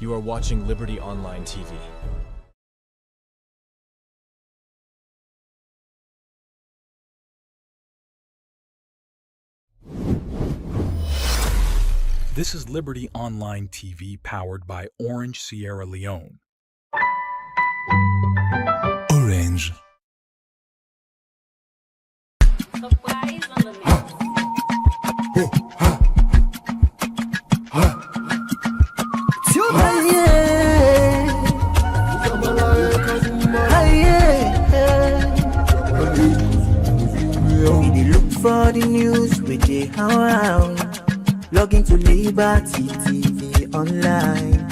You are watching Liberty Online TV. This is Liberty Online TV powered by Orange Sierra Leone. Orange. We look for the news with the Hawa. Log into Liberty TV online.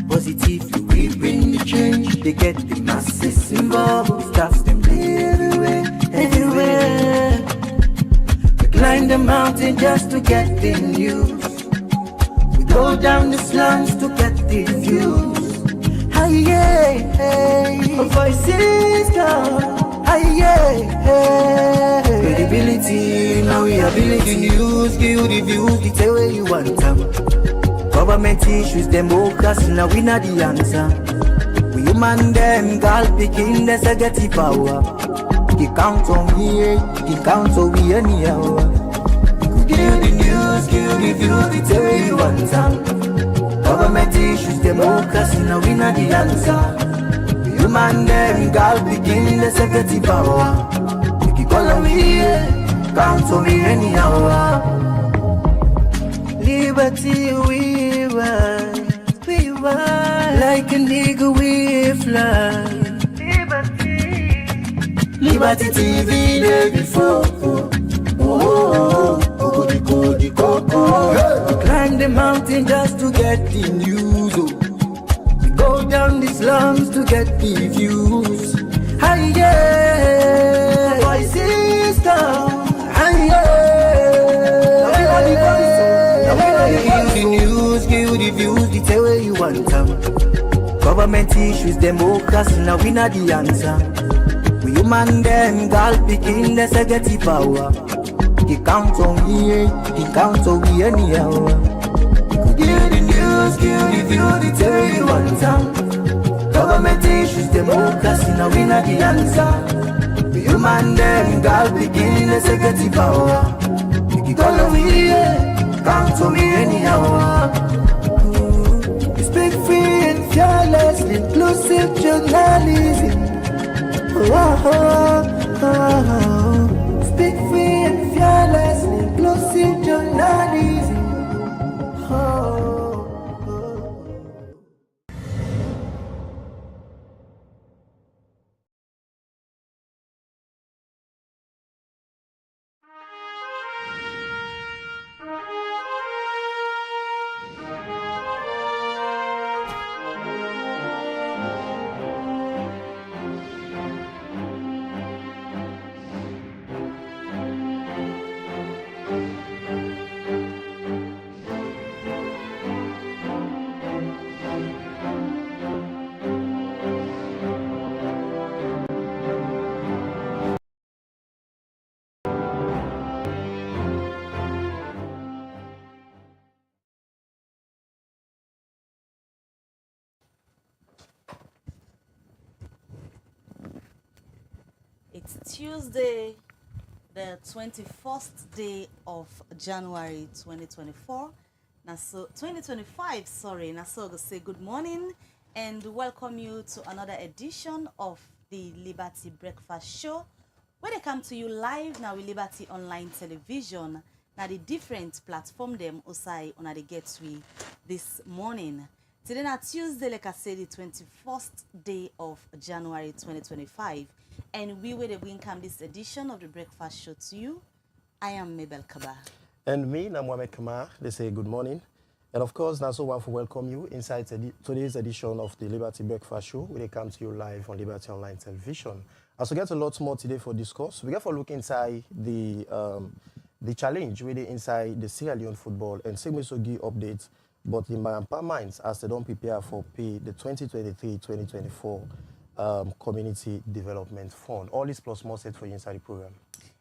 Positively we bring the change. They get the masses involved. Staffs them everywhere, everywhere. We climb the mountain just to get the news. We go down the slums to get the views. Hi, yeah, hey. Voices come. Credibility, now we ability news, give you the views, the tell where you want them. Government issues, democracy, now we not the answer. We human them, girl picking, there's a get the power. You count on me, you count on me anyhow. Give you the news, give you the views, the tell where you want them. Government issues, democracy, now we not the answer. Human them, girl begin the security power. You can call on me, count on me anyhow. Liberty we ride, like a nigga we fly. Liberty TV day before. Climb the mountain just to get the news. Go down the slums to get the views. Hi, yeah. Voices down. Hi, yeah. Give you the news, give you the views, the tell where you want them. Government issues, democracy, now we not the answer. We human them, girl picking, there's a get the power. You count on me, you count on me anyhow. Give the news, give the view, the tell where you want them. Government issues, democracy, now we not the answer. The human them, girl begin, let's get the power. You can call on me, count on me anyhow. We speak free and fearless, inclusive journalism. Speak free and fearless, inclusive journalism. It's Tuesday, the 21st day of January 2024. So 2025, sorry. Naso say good morning and welcome you to another edition of the Liberty Breakfast Show, where they come to you live now with Liberty Online Television. Now the different platform them osai on the gateway this morning. Today na Tuesday, like I said, the 21st day of January 2025. And we will bring come this edition of the Breakfast Show to you. I am Mabel Kaba. And me, Mohamed Kamar. They say good morning. And of course, I also want to welcome you inside today's edition of the Liberty Breakfast Show, where they come to you live on Liberty Online Television. As we get a lot more today for discuss, we get for look inside the challenge really inside the Sierra Leone football and Sigmisogi updates, but the Marampa Mines as they don't prepare for pay the 2023-2024 Community Development Fund. All this plus more set for you inside the program.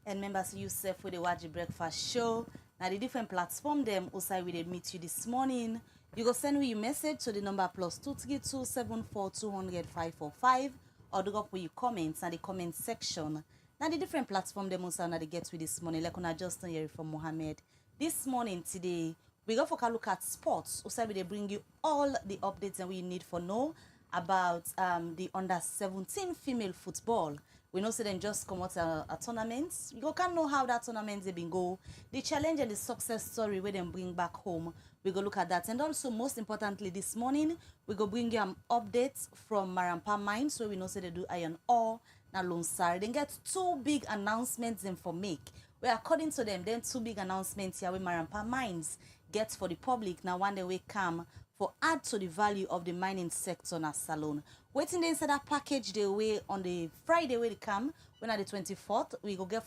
And members, you said for the Waji Breakfast Show. Now the different platform them also we did meet you this morning. You go send me your message to the number +232 74 200 545 or do up with your comments in the comment section. Now the different platform them also now they get with this morning. Like on just hear from Mohammed. This morning today we go for a look at sports. Also they bring you all the updates that we need for know about the under-17 female football. We know so then just come out a tournament. You can know how that tournament they been go, the challenge and the success story where them bring back home. We go look at that. And also most importantly this morning, we go bring you updates from Marampa Mines. So we know so they do iron ore na Lone Star. They get two big announcements them for make. Well, according to them, then two big announcements here with Marampa Mines get for the public. Now one day we come for add to the value of the mining sector na Salone. Waiting they inside that package the way on the Friday where they come, when at the 24th, we go get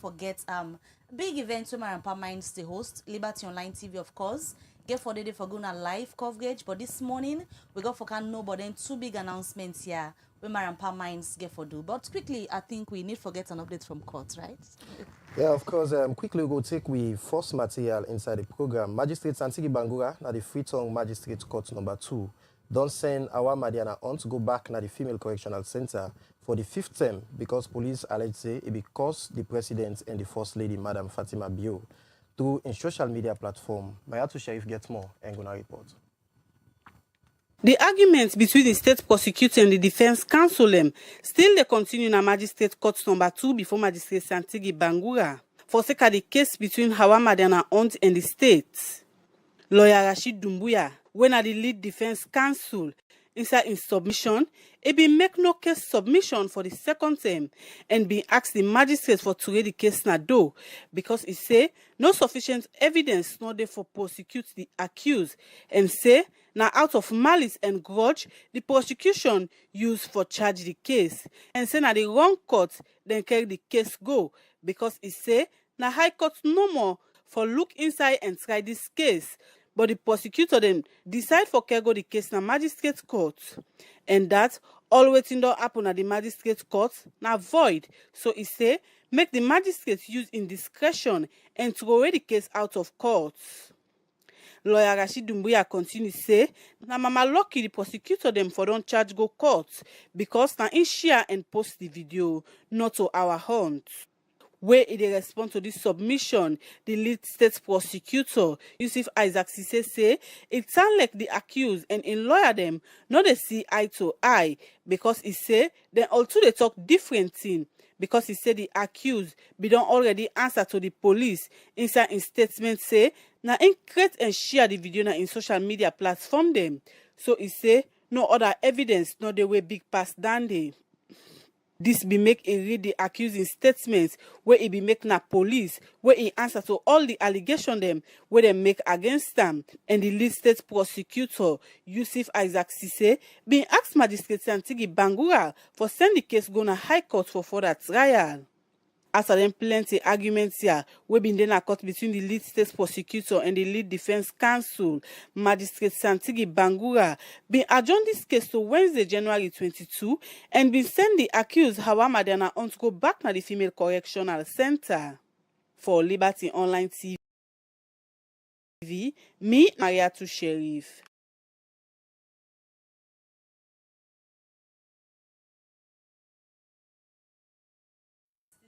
big events where Marampa Mines the host, Liberty Online TV of course. Get for the day for going live coverage, but this morning we got for can know but then two big announcements here where Marampa Mines get for do. But quickly, I think we need to get an update from court, right? Yeah, of course. Quickly, we'll take we first material inside the program. Magistrate Santigi Bangura, now the Freetown Magistrate Court number 2, don't send Hawa Madiana on to go back na the Female Correctional Center for the 5th term because police allege say it because the President and the First Lady, Madam Fatima Bio, through in social media platform. Mayatu Sheriff gets more and gonna report. The arguments between the state prosecutor and the defense counsel still they continue in a magistrate court number 2 before Magistrate Santigi Bangura for sake of the case between Hawa Madiana Aunt and the state. Lawyer Rashid Dumbuya, when at the lead defense counsel, inside in submission, it be make no case submission for the second term and be asked the magistrate for to read the case na do because it say no sufficient evidence nor there for prosecute the accused and say now out of malice and grudge the prosecution used for charge the case and say na the wrong court then carry the case go because it say na high court no more for look inside and try this case. But the prosecutor then decide for cargo the case na magistrate court. And that all waiting don't happen at the magistrate court na void. So he say make the magistrate use indiscretion and throw away the case out of court. Lawyer Rashid Dumbuya continue say na mama lucky the prosecutor them for don't charge go court because na in share and post the video not to our hunt. Where it respond to this submission, the lead state prosecutor, Yusuf Isaac Sise say it sound like the accused and in lawyer them not they see eye to eye because he say then all two they talk different thing because he said the accused be don't already answer to the police inside in statement say na in create and share the video na in social media platform them. So he say no other evidence not the way big pass than they. This be make a read the accusing statements where he be make na police, where he answer to all the allegation them where they make against them. And the lead state prosecutor, Yusuf Isaac Sise, being asked Magistrate Santigi Bangura for send the case go na high court for further trial. After them plenty arguments here, we been then a court between the lead state prosecutor and the lead defense counsel, Magistrate Santigi Bangura, been adjourned this case to Wednesday, January 22, and been sent the accused Hawa Madiana on to go back to the Female Correctional Center. For Liberty Online TV, me, Mariatu Sheriff.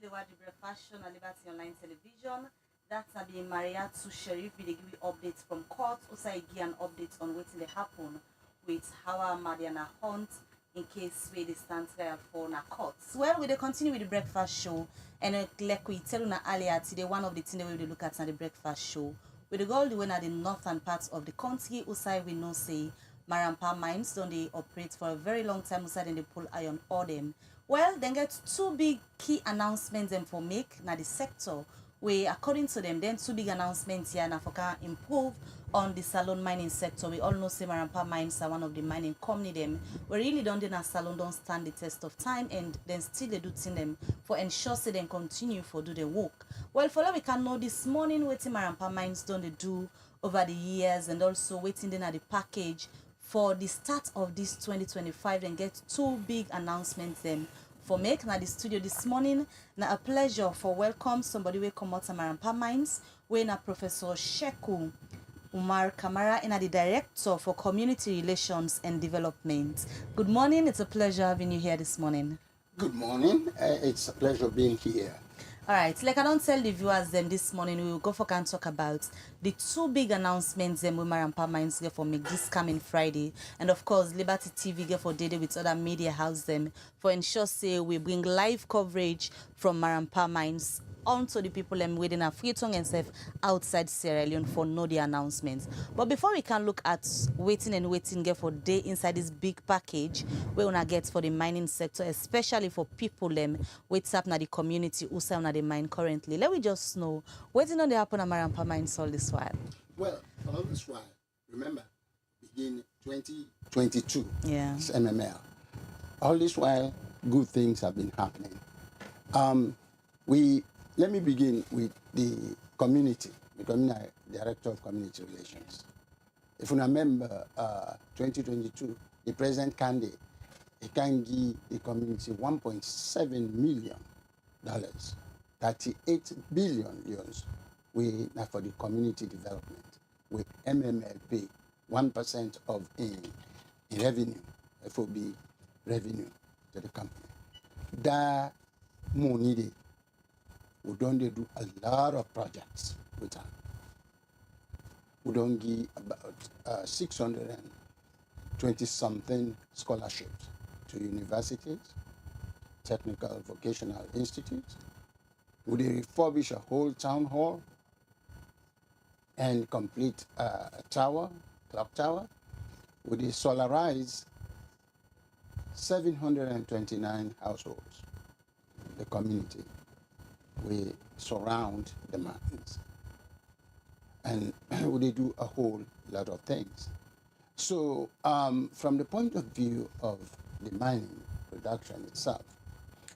The breakfast show on Liberty Online Television. That's be Mariatu Sheriff. They give you updates from court. Also, I give an update on what they happen with Hawa Madiana Hunt in case we stand trial for na court. Well, we continue with the breakfast show, and like we tell you earlier today, one of the things we look at the breakfast show. We go all the way at the northern parts of the country. Also, we know say Marampa Mines don't they operate for a very long time. Also, then they pull iron ore them. Well, then get two big key announcements them for make na the sector where according to them then two big announcements here na for can improve on the Salone mining sector. We all know say Marampa Mines are one of the mining company them we really don't in a Salone don't stand the test of time and then still they do thing them for ensure say them continue for do the work. Well, for that we can know this morning waiting Marampa Mines don't they do over the years and also waiting then at the package for the start of this 2025 and get two big announcements them for make na the studio this morning. Na a pleasure for welcome somebody will come out to Marampa Mines where na Professor Sheku Umar Kamara, and the Director for Community Relations and Development. Good morning. It's a pleasure having you here this morning. Good morning. It's a pleasure being here. All right, like I don't tell the viewers them this morning, we will go for and talk about the two big announcements them we Marampa Mines get for make this coming Friday, and of course Liberty TV get for daily with other media house them for ensure say we bring live coverage from Marampa Mines onto the people within a free tongue and self outside Sierra Leone for know the announcements. But before we can look at waiting get for day inside this big package we wanna get for the mining sector, especially for people what's up na the community who say na the mine currently. Let me just know waiting on the happen at Marampa Mines all this while. Well, all this while, remember, begin 2022. Yeah. It's MML. All this while, good things have been happening. Let me begin with the community, becoming a Director of Community Relations. If you remember, 2022, the President Kande, he can give the community $1.7 million, 38 billion euros for the community development, with MML pay 1% of in revenue, FOB revenue to the company. That money, we don't do a lot of projects with them. We don't give about 620-something scholarships to universities, technical vocational institutes. We refurbish a whole town hall and complete a tower, clock tower. We solarize 729 households, the community. We surround the mountains. And we do a whole lot of things. So from the point of view of the mining production itself,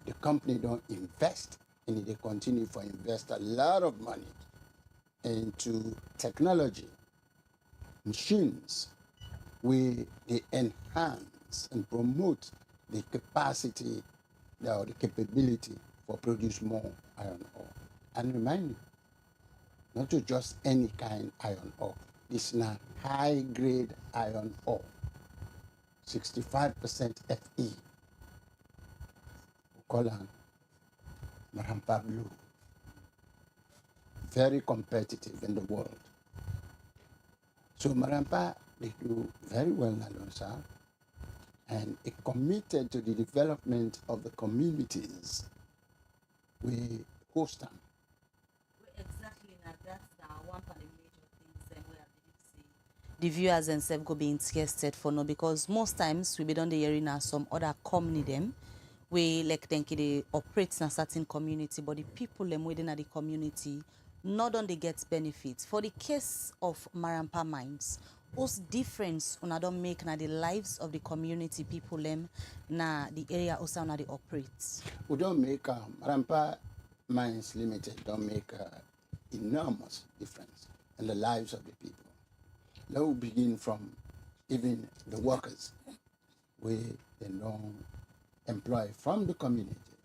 the company don't invest in it. They continue to invest a lot of money into technology, machines, where they enhance and promote the capacity or the capability for produce more iron ore. And remind you, not to just any kind iron ore. It's now high-grade iron ore, 65% Fe. We call it Marampa Blue. Very competitive in the world. So Marampa, they do very well in Alonsa, and it committed to the development of the communities we host them. Exactly, now that's one of the major things we are see the viewers themselves go be interested for no, because most times we be done the hearing now some other community them we like think they operate in a certain community, but the people them within the community not only get benefits. For the case of Marampa Mines, what's difference when I don't make na the lives of the community people them na the area also na they operate? We don't make Marampa Mines Limited don't make enormous difference in the lives of the people. Let us begin from even the workers we don't employ from the communities.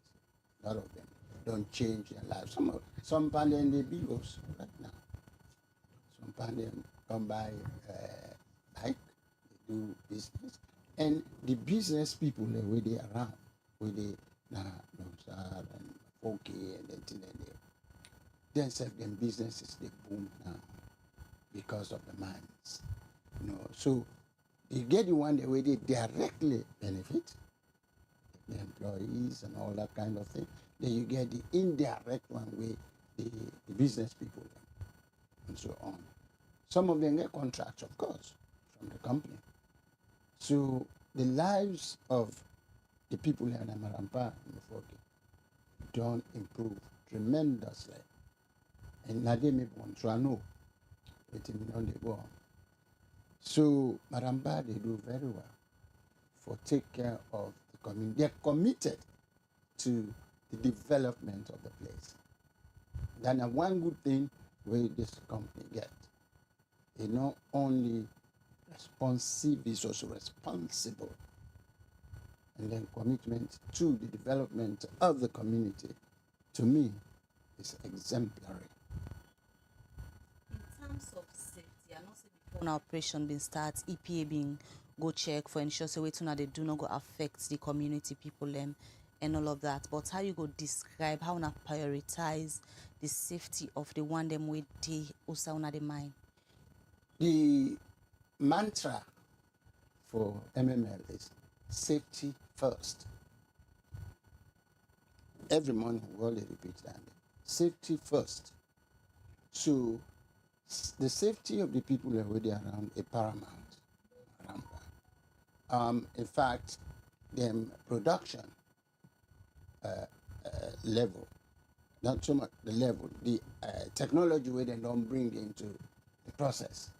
A lot of them don't change their lives. Some pandem they bills right now. Some pandem don't buy bike, they do business. And the business people the way they around, where they and okay and then then self them businesses they boom now because of the mines. So you get the one the way they directly benefit the employees and all that kind of thing. Then you get the indirect one way the business people and so on. Some of them get contracts, of course, from the company. So the lives of the people here in Marampa and Mufoke don't improve tremendously. And Nademe Bontrano, they go on. So Marampa, they do very well for take care of the community. They're committed to the development of the place. Then one good thing where this company get, is not only responsive, it's also responsible. And then commitment to the development of the community, to me, is exemplary. In terms of safety, I know say before an operation been start, EPA being go check for ensure say wait una they do not go affect the community people them and all of that. But how you go describe how una prioritize the safety of the one them with the usa una the mind? The mantra for MML is safety first. Every morning we always repeat that. Safety first. So the safety of the people already around is paramount. In fact, the production level, not so much the level, the technology where they don't bring into the process,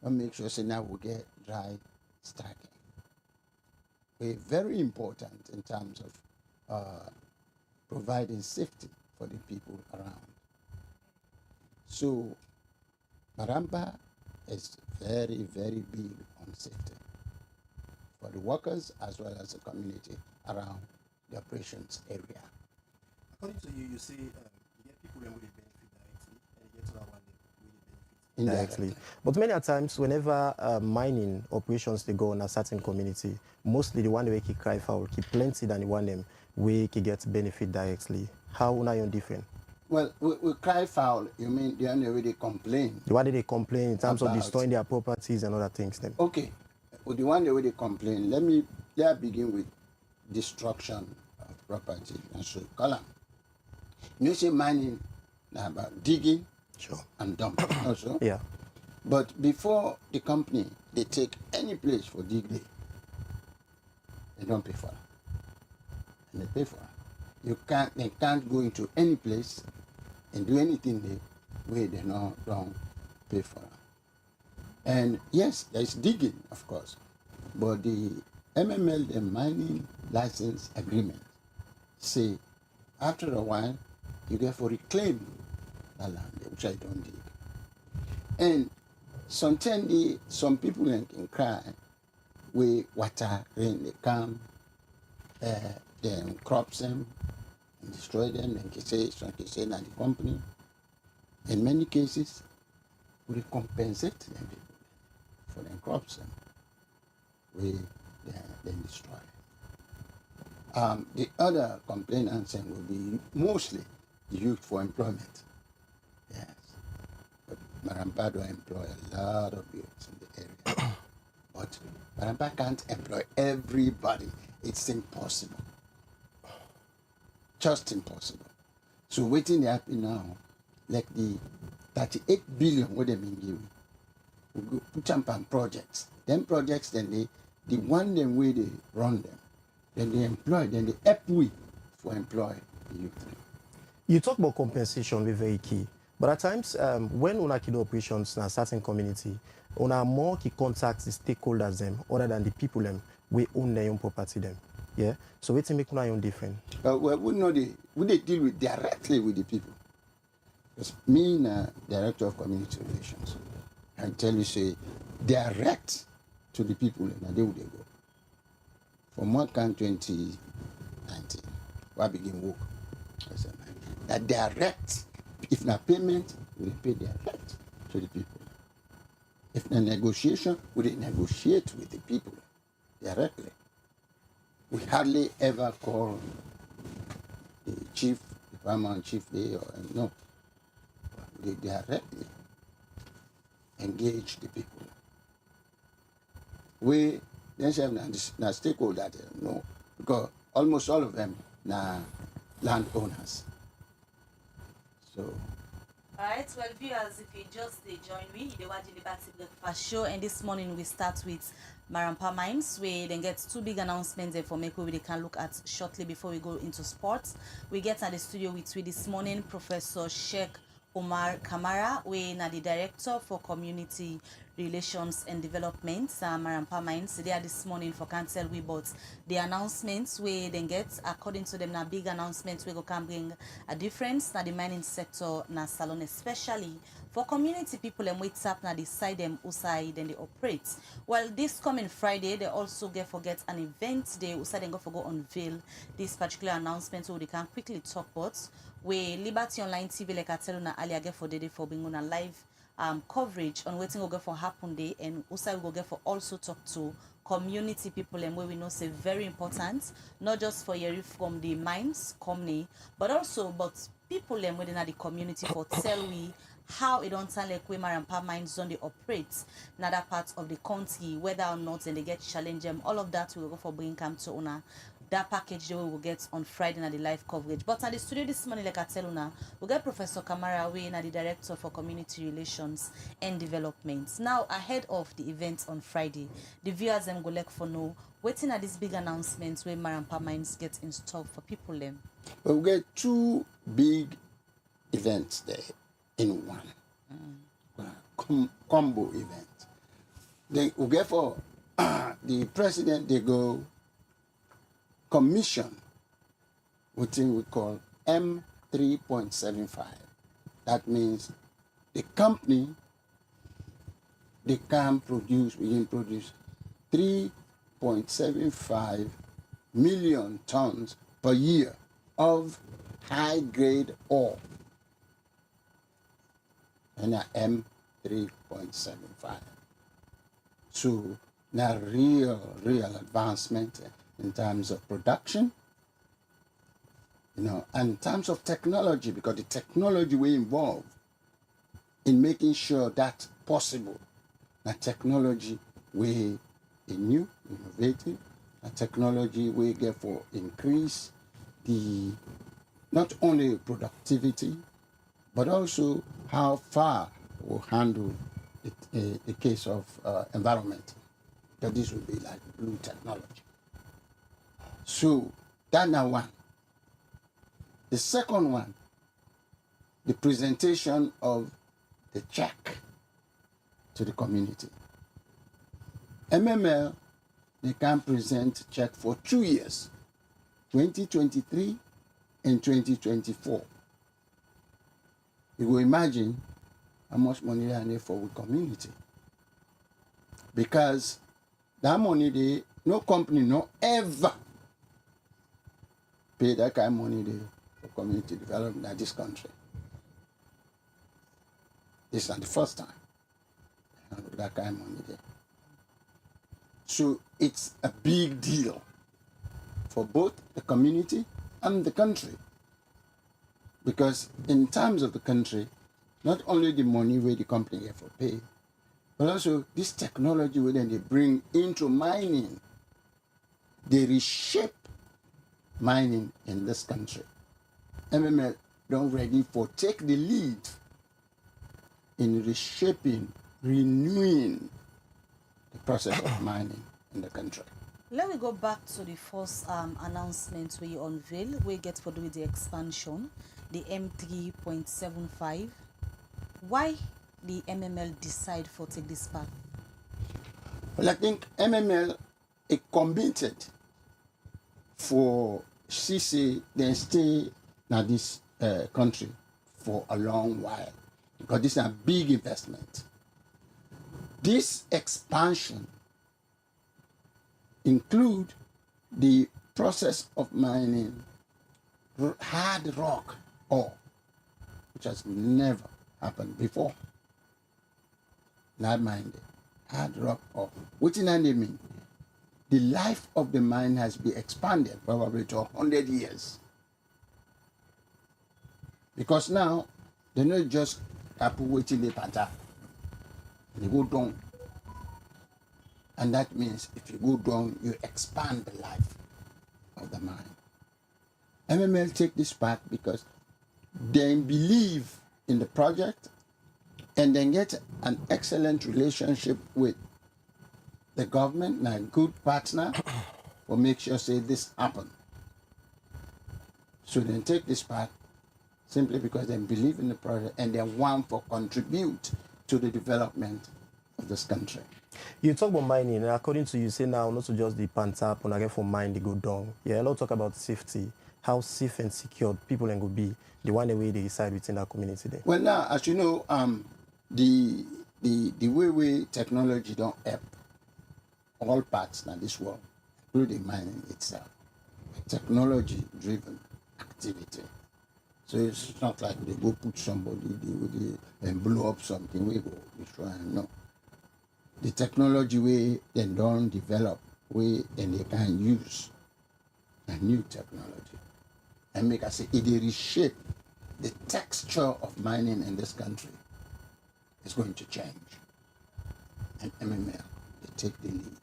and make sure so now we get dry stacking. We're very important in terms of providing safety for the people around. So Maramba is very, very big on safety for the workers as well as the community around the operations area. According to you, you say you get people that will benefit directly, and you get other one that will benefit indirectly. But many times, whenever mining operations they go on a certain community, mostly the one way he cry foul, keep plenty than the one them way he gets benefit directly. How are you different? Well, we cry foul, you mean the only way they complain? The one that they complain in terms of destroying their properties and other things. Then. Okay, well, the one way they complain, let me begin with destruction of property and so column. You say mining about digging and dumping also. Yeah. But before the company they take any place for dig day, they don't pay for it. And they pay for it. They can't go into any place and do anything there where they don't pay for it. And yes, there is digging, of course, but the MML, the mining license agreement, say after a while you get for reclaim the land, which I don't dig. And sometimes some people can cry where water rain they come, then crops them and destroy them, and some can say that the company. In many cases, we compensate them for the crops them we then destroy. The other complainants will be mostly used for employment. Yes. But Maramba do employ a lot of youths in the area. But Maramba can't employ everybody. It's impossible. Just impossible. So waiting to happen now, like the 38 billion what they've been given, we go put them on projects. Then projects, then the one them way they run them, then they employ, then they help we for employ the youth. You talk about compensation, we're very key. But at times, when una do operations in a certain community, una more key contact the stakeholders them, other than the people them, we own their own property them. Yeah. So what's make una own different? Well, we deal with directly with the people. Because me, director of community relations, I tell you say direct to the people, and they would go. From 1 can 2019, I begin work. That direct, if not payment, we pay direct to the people. If not negotiation, we negotiate with the people directly. We hardly ever call the chief, the paramount chief there, or no. They directly engage the people. We then have na stakeholders, no, because almost all of them are landowners. So. All right, well, viewers, if you just join me, you watch the Liberty Breakfast Show, and this morning we start with Maramba Mines, where then get two big announcements for make we can look at shortly before we go into sports. We get at the studio with this morning Professor Sheikh Omar Kamara, we are the Director for Community Relations and Development, Maramba Mines. They are this morning for cancel we but the announcements we then get, according to them, na big announcements we go can bring a difference na the mining sector na salon, especially for community people and wait up na decide them usai then they operate. Well, this coming Friday they also forget an event they usai then go unveil this particular announcement so they can quickly talk about where Liberty Online TV like I tell you na earlier for the day for being on a live coverage on wetin go get for happen day, and also we go get for also talk to community people and where we know say very important, not just for hearing from the mines company, but also but people and within the community for tell we how it don't sound like Wemar and Palm mines on they operate in other parts of the country, whether or not and they get challenge them. All of that we will go for bring come to Una. That package we will get on Friday at the live coverage. But at the studio this morning, like I tell Una, we'll get Professor Kamara Away, the Director for Community Relations and Development. Now, ahead of the event on Friday, the viewers them go like for know waiting at these big announcements where Marampa Mines get in store for people them. We'll get two big events there in one. Combo event. Then we'll get for the president, they go commission what we call M3.75. That means the company they can produce 3.75 million tons per year of high grade ore. And a M3.75. So now real advancement in terms of production, and in terms of technology, because the technology we involve in making sure that's possible. The technology we new, innovative, a technology we get for increase the not only productivity, but also how far we'll handle the case of environment. That this will be like blue technology. So that's now one. The second one, the presentation of the check to the community. MML, they can present check for 2 years, 2023 and 2024. You will imagine how much money they need for the community. Because that money, no company, no ever pay that kind of money for community development in this country. This is not the first time that kind of money there. So it's a big deal for both the community and the country. Because in terms of the country, not only the money where the company get for pay, but also this technology where then they bring into mining, they reshape mining in this country. MML don't ready for take the lead in reshaping, renewing the process of mining in the country. Let me go back to the first announcement we unveil. We get for do the expansion, the M3.75. Why the MML decide for take this path? Well, I think MML is committed for CC then stay in this country for a long while because this is a big investment. This expansion include the process of mining hard rock ore, which has never happened before. Not mined hard rock ore. What does that mean? The life of the mine has been expanded probably to 100 years. Because now, they're not just waiting the panta. They go down. And that means if you go down, you expand the life of the mine. MML take this path because they believe in the project and then get an excellent relationship with the government and a good partner will make sure say this happen. So they take this path simply because they believe in the project and they want to contribute to the development of this country. You talk about mining, and according to you, say now not just the pantap when I get for mine, they go down. Yeah, a lot talk about safety, how safe and secure people can go be, the one way they decide within that community there. Well, now, as you know, the way technology don't help all parts in this world, including mining itself, technology-driven activity. So it's not like they go put somebody and blow up something, we go destroy. No. The technology we they don't develop, and they can use a new technology and make us say it reshape the texture of mining in this country is going to change. And MML, they take the lead.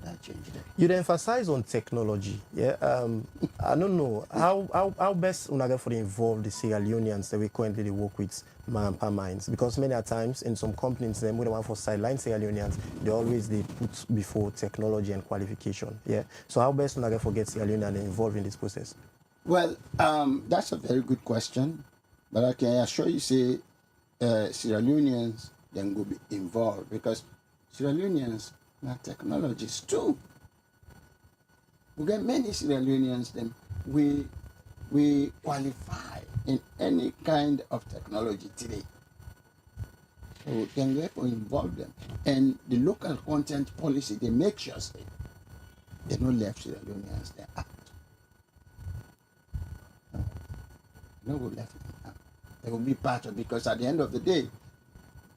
That changed it. You'd emphasize on technology. Yeah. I don't know how best unaga for involve the Sierra Leoneans that we currently work with Mampa mines, because many times in some companies them we don't want for sideline Sierra Leoneans, they put before technology and qualification. Yeah. So how best unaga for get Sierra Leonean involved in this process? Well, that's a very good question, but I can assure you, say, Sierra Leoneans then go be involved, because Sierra Leoneans are technologists too. We get many Sierra Leoneans then we qualify in any kind of technology today. So then we have to involve them, and the local content policy they make sure say they don't left Sierra Leoneans there out. No go left them out. They will be part of, because at the end of the day,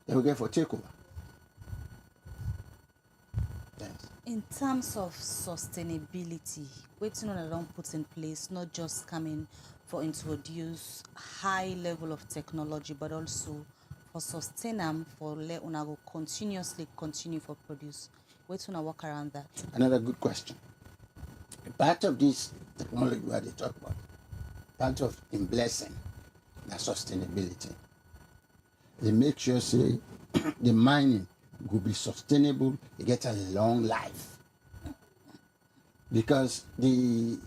they will get for takeover. Yes. In terms of sustainability, waiting on a long put in place, not just coming for introduce high level of technology, but also for sustain them, for let una go continuously continue for produce. Waiting on work around that. Another good question. Part of this technology where they talk about, part of in blessing, the sustainability. They make sure say the mining will be sustainable, it gets a long life. Because the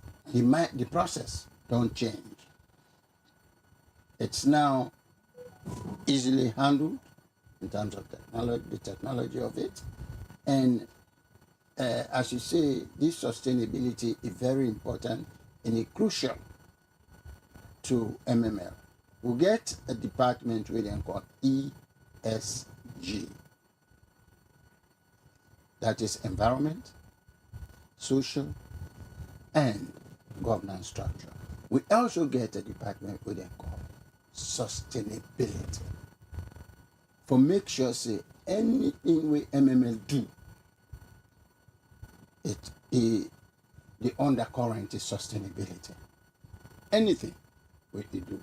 process don't change. It's now easily handled in terms of technology, the technology of it. And as you say, this sustainability is very important and it's crucial to MML. We get a department we then call ESG. That is environment, social, and governance structure. We also get a department we then call sustainability. For make sure say anything we MML do, the undercurrent is sustainability. Anything we do,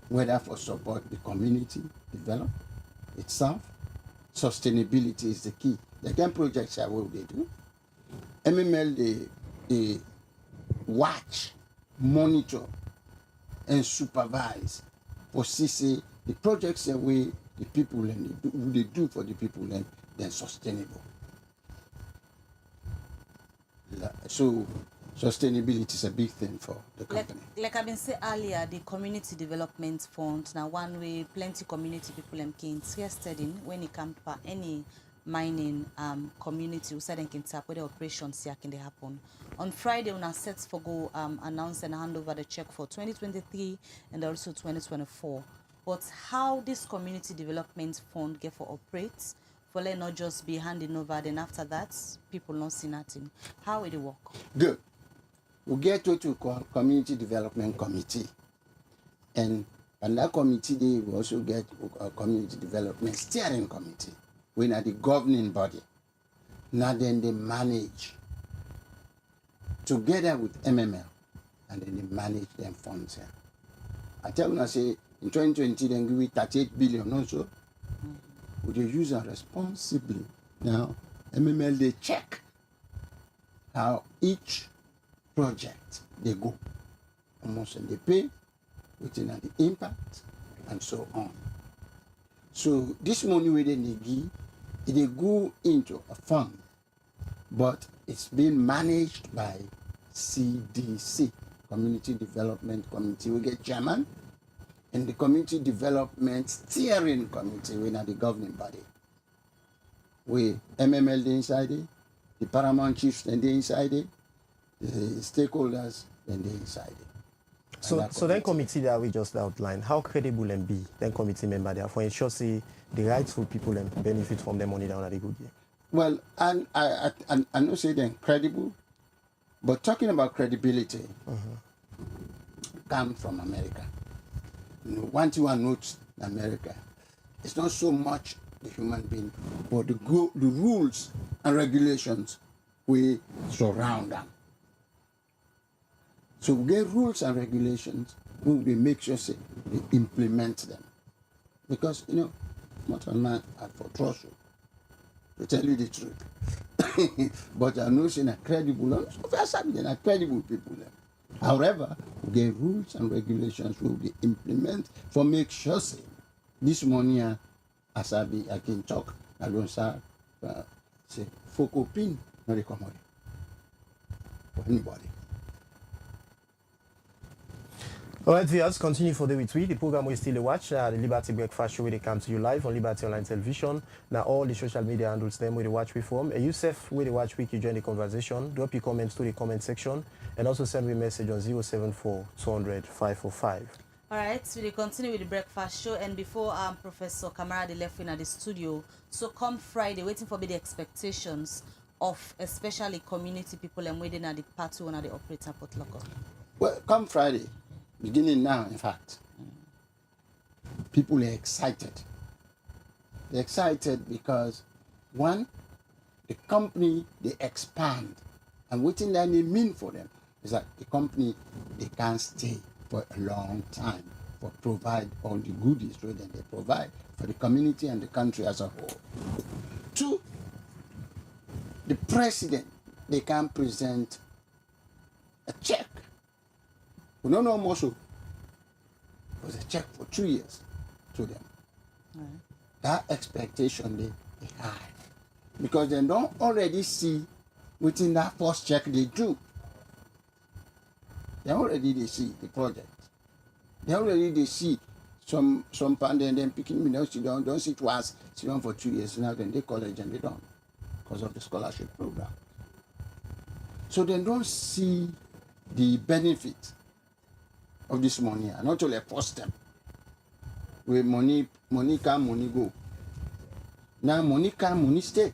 whether for support the community develop itself, sustainability is the key. The 10 projects are what they do. MML they watch, monitor, and supervise for CC the projects that we the people and they do for the people and then sustainable. So sustainability is a big thing for the company. Like I've been saying earlier, the community development fund, now one way plenty community people can interested in when it comes to any mining community who said they can tap where the operations here can they happen. On Friday, when our sets for go announce and hand over the check for 2023 and also 2024. But how this community development fund get for operates, for let not just be handing over, then after that, people not see nothing. How will it work? Good. We get to call community development committee. And that committee, they will also get a community development steering committee. We are the governing body. Now then they manage together with MML, and then they manage them funds here. I tell you, I say in 2020, then give it 38 billion also. Would you use it responsibly? Now, MML, they check how each project they go. Almost and they pay, within the impact, and so on. So this money within the give, they go into a fund, but it's being managed by CDC, Community Development Committee. We get chairman, and the Community Development Steering Committee, we are the governing body. We MML the inside it, the paramount chiefs and the inside it, the stakeholders and the inside it. So then committee that we just outlined, how credible and be then committee member there for ensure say the rightful people and benefit from the money down at the good year? Well, and I don't say they're credible, but talking about credibility, come from America. You know, one thing one notes in America, it's not so much the human being, but the rules and regulations we surround them. So we get rules and regulations, we make sure say, they implement them. Because, you know, not a man for trust you, to tell you the truth. But I know saying a credible, a credible people. However, we get rules and regulations we will implement for make sure say, this money, as I can talk, I don't say, for copine, not the commodity for anybody. All right, viewers, continue for the retweet. The program we still watch, the Liberty Breakfast Show, where they come to you live on Liberty Online Television. Now, all the social media handles them where they watch we from. Yousef, where they watch week, you join the conversation. Drop your comments to the comment section and also send me a message on 074 200 545. All right, so we continue with the breakfast show, and before Professor Kamara they left in at the studio, so come Friday, waiting for the expectations of especially community people and waiting at the party one at the operator Port Local. Well, come Friday, beginning now, in fact, people are excited. They're excited because, one, the company, they expand. And what that they mean for them is that the company, they can't stay for a long time, for provide all the goodies that they provide for the community and the country as a whole. Two, the president, they can present a check. We don't know more so. It was a check for 2 years to them. Right. That expectation they have. Because they don't already see within that first check they do. They see the project. They see some and then picking me now, don't sit once, sit down for 2 years, now then they college and they don't. Because of the scholarship program. So they don't see the benefit of this money, and not only force them. Where money come, money go. Now money come, money stay.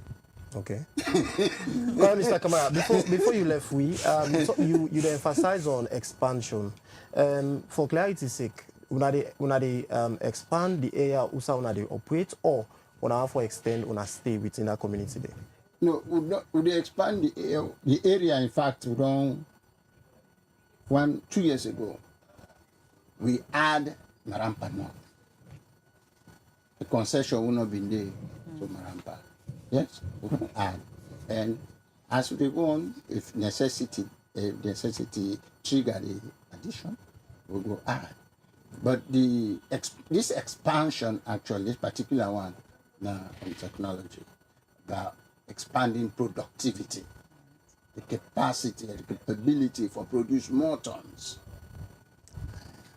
Okay. Well, Mr. Kamara, before you left, you emphasize on expansion. For clarity's sake, una they expand the area usa una they operate, or una for extend una stay within that community there? No, we expand the area. In fact, we don't. 2 years ago, we add Marampa North. The concession will not be there to Marampa. Yes, we don't add. And as we go on, if necessity trigger the addition, we will add. But this expansion, actually, this particular one, now on technology, about expanding productivity, the capacity, the capability for produce more tons.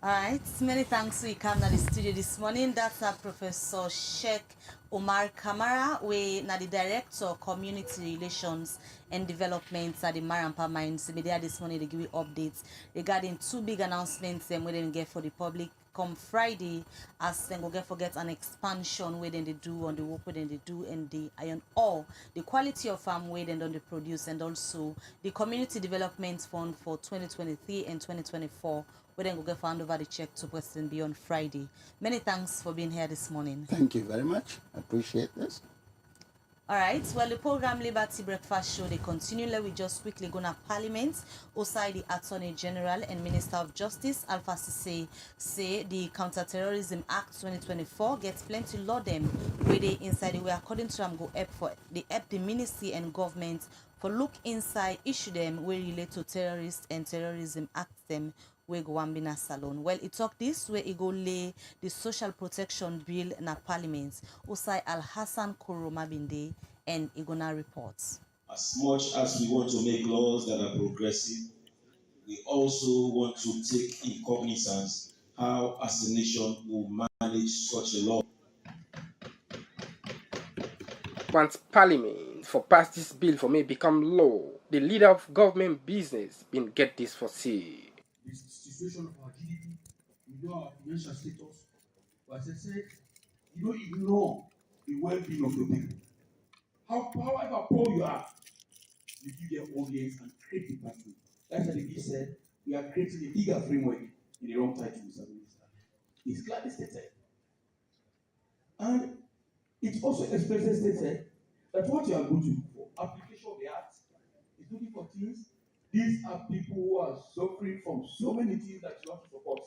All right, many thanks to you come to the studio this morning. That's Professor Sheikh Omar Kamara, we na the Director of Community Relations and Development at the Marampa Mines. Media this morning they give you updates regarding two big announcements we didn't get for the public come Friday, as then go get an expansion where then they do on the work where then they do and the iron ore, the quality of farm where then they produce, and also the Community Development Fund for 2023 and 2024. We then go hand over the check to President B on Friday. Many thanks for being here this morning. Thank you very much. I appreciate this. All right. Well, the program Liberty Breakfast Show, they continue. Let we just quickly go to Parliament. Outside the Attorney General and Minister of Justice, Alpha Sise, say the Counter-Terrorism Act 2024 gets plenty law them where they inside the way according to them go up for the ministry and government for look inside issue them where relate to terrorist and terrorism act them. We go Wambina Salon. Well, it talk this where it go lay the social protection bill na parliament. Usai Al Hassan Kuroma Binde and Igona reports. As much as we want to make laws that are progressive, we also want to take in cognizance how as a nation will manage such a law. Once Parliament for pass this bill for me become law, the leader of government business been get this for see. The situation of our GDP, we know our financial status. But as I said, you don't ignore the well-being of your people. However poor you are, you give them audience and create capacity. That's why the bill said we are creating a bigger framework in the wrong title, Mr. Minister. It's clearly stated. And it also expressly stated that what you are looking for, application of the act, is looking for things. These are people who are suffering from so many things that you have to support.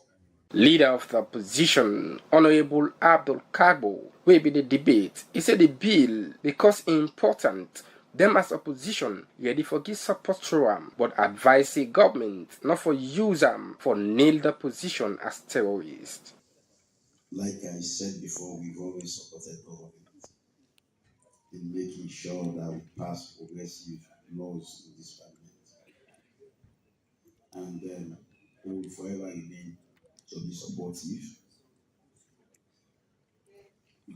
Leader of the opposition, Honorable Abdul Kagbo, will be the debate. He said the bill, because important, them as opposition ready for give support to them, but advise the government not for use them for nail the position as terrorists. Like I said before, we've always supported government in making sure that we pass progressive laws in this parliament. And then we will forever remain to be supportive.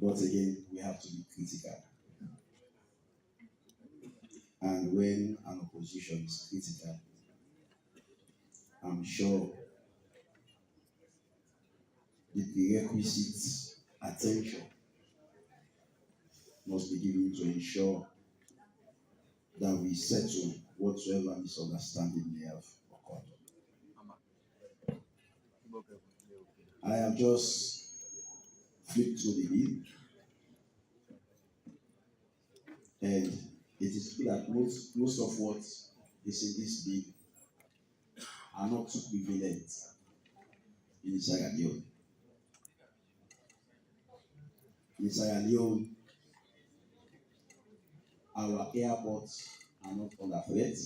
But again, we have to be critical. And when an opposition is critical, I'm sure the prerequisite attention must be given to ensure that we settle whatsoever misunderstanding may have occurred. I have just flipped through the bill, and it is clear that most of what is in this bill are not too prevalent in Sierra Leone. In Sierra Leone, our airports are not under threat.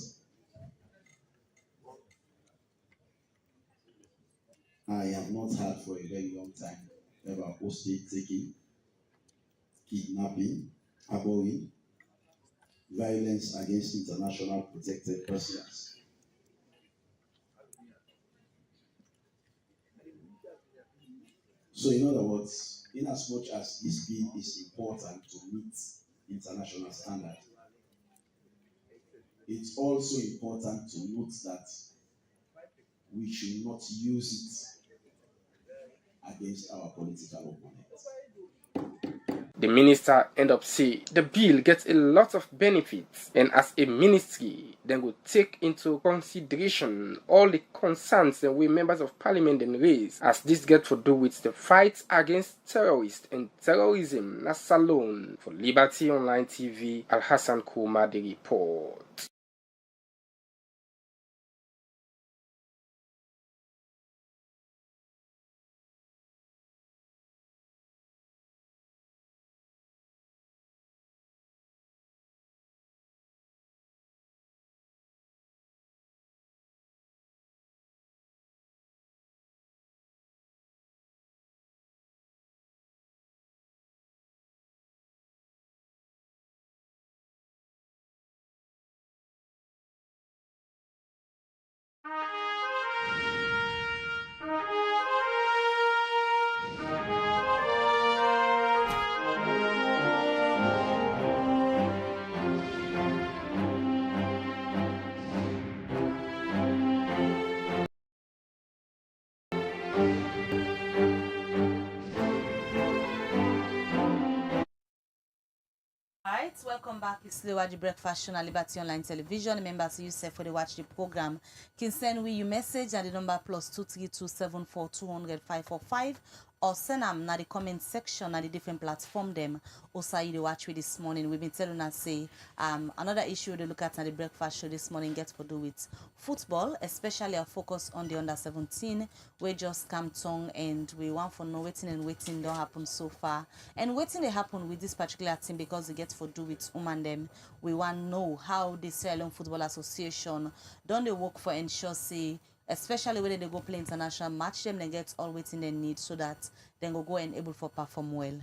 I have not had for a very long time ever hostage taking, kidnapping, harboring, violence against international protected persons. So in other words, in as much as this bill is important to meet international standards, it's also important to note that we should not use it against our political opponents. The minister end up saying the bill gets a lot of benefits, and as a ministry, then will take into consideration all the concerns that we members of parliament then raise, as this gets to do with the fight against terrorists and terrorism. That's alone. For Liberty Online TV, Al Hassan Kuma, the report. Alright, welcome back. It's the Watch the Breakfast Show on Liberty Online Television. Members, you say for the watch the program. Can send we your message at the number +23274200545 or send them na the comment section at the different platform them. Also, you watch with this morning. We've been telling us say another issue to look at the breakfast show this morning gets to do with football, especially our focus on the under-17. We just come tongue and we want for no waiting and waiting don't happen so far. And waiting they happen with this particular team because it gets to do with them. We want to know how the Sierra Leone Football Association don't they work for ensure say, especially when they go play international match them they get all waiting they need so that they go and able to perform well.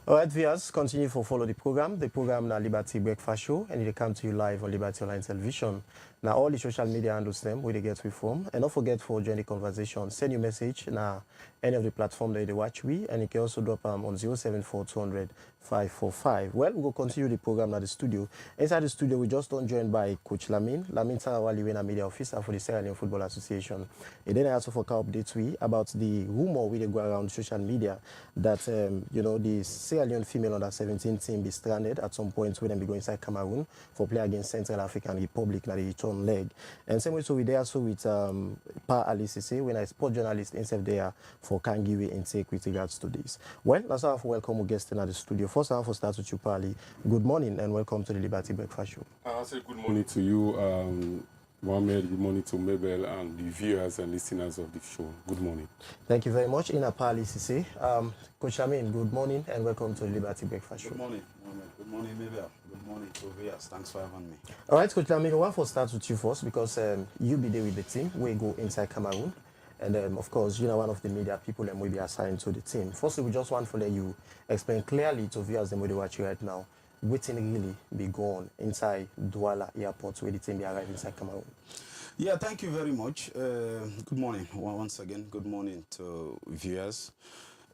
All right, viewers, continue to follow the program. The program na Liberty Breakfast Show, and it come to you live on Liberty Online Television. Now, all the social media handles them where they get we from. And don't forget for join the conversation. Send your message na any of the platform that you watch we, and you can also drop on 07420 545. Well, we'll continue the program at the studio. Inside the studio, we just joined by Coach Lamin Tarawali, media officer for the Sierra Leone Football Association. And then I also for updates about the rumor we go around social media that the Sierra Leone female under 17 team be stranded at some point when they be going inside Cameroon for play against Central African Republic na the return leg. And same way so we there also with Pa Ali Sise when I sport journalist himself there for Kangiwe intake with regards to this. Well, that's how I welcome our guest in the studio. First, I have to start with you, Pa Ali. Good morning and welcome to the Liberty Breakfast Show. I say good morning to you, Mohamed. Good morning to Mabel and the viewers and listeners of the show. Good morning. Thank you very much. In Pa Ali Sise. Coach Amin, good morning and welcome to the Liberty Breakfast Show. Good morning, Mohamed. Good morning, Mabel. Good morning to viewers. Thanks for having me. All right, Coach Amin, I want to start with you first because you be there with the team. We go inside Cameroon. And of course, one of the media people and will be assigned to the team. Firstly, we just want to let you explain clearly to viewers the way they watch you right now, waiting really be gone inside Douala Airport where the team be arriving inside Cameroon. Yeah, thank you very much. Good morning. Once again, good morning to viewers.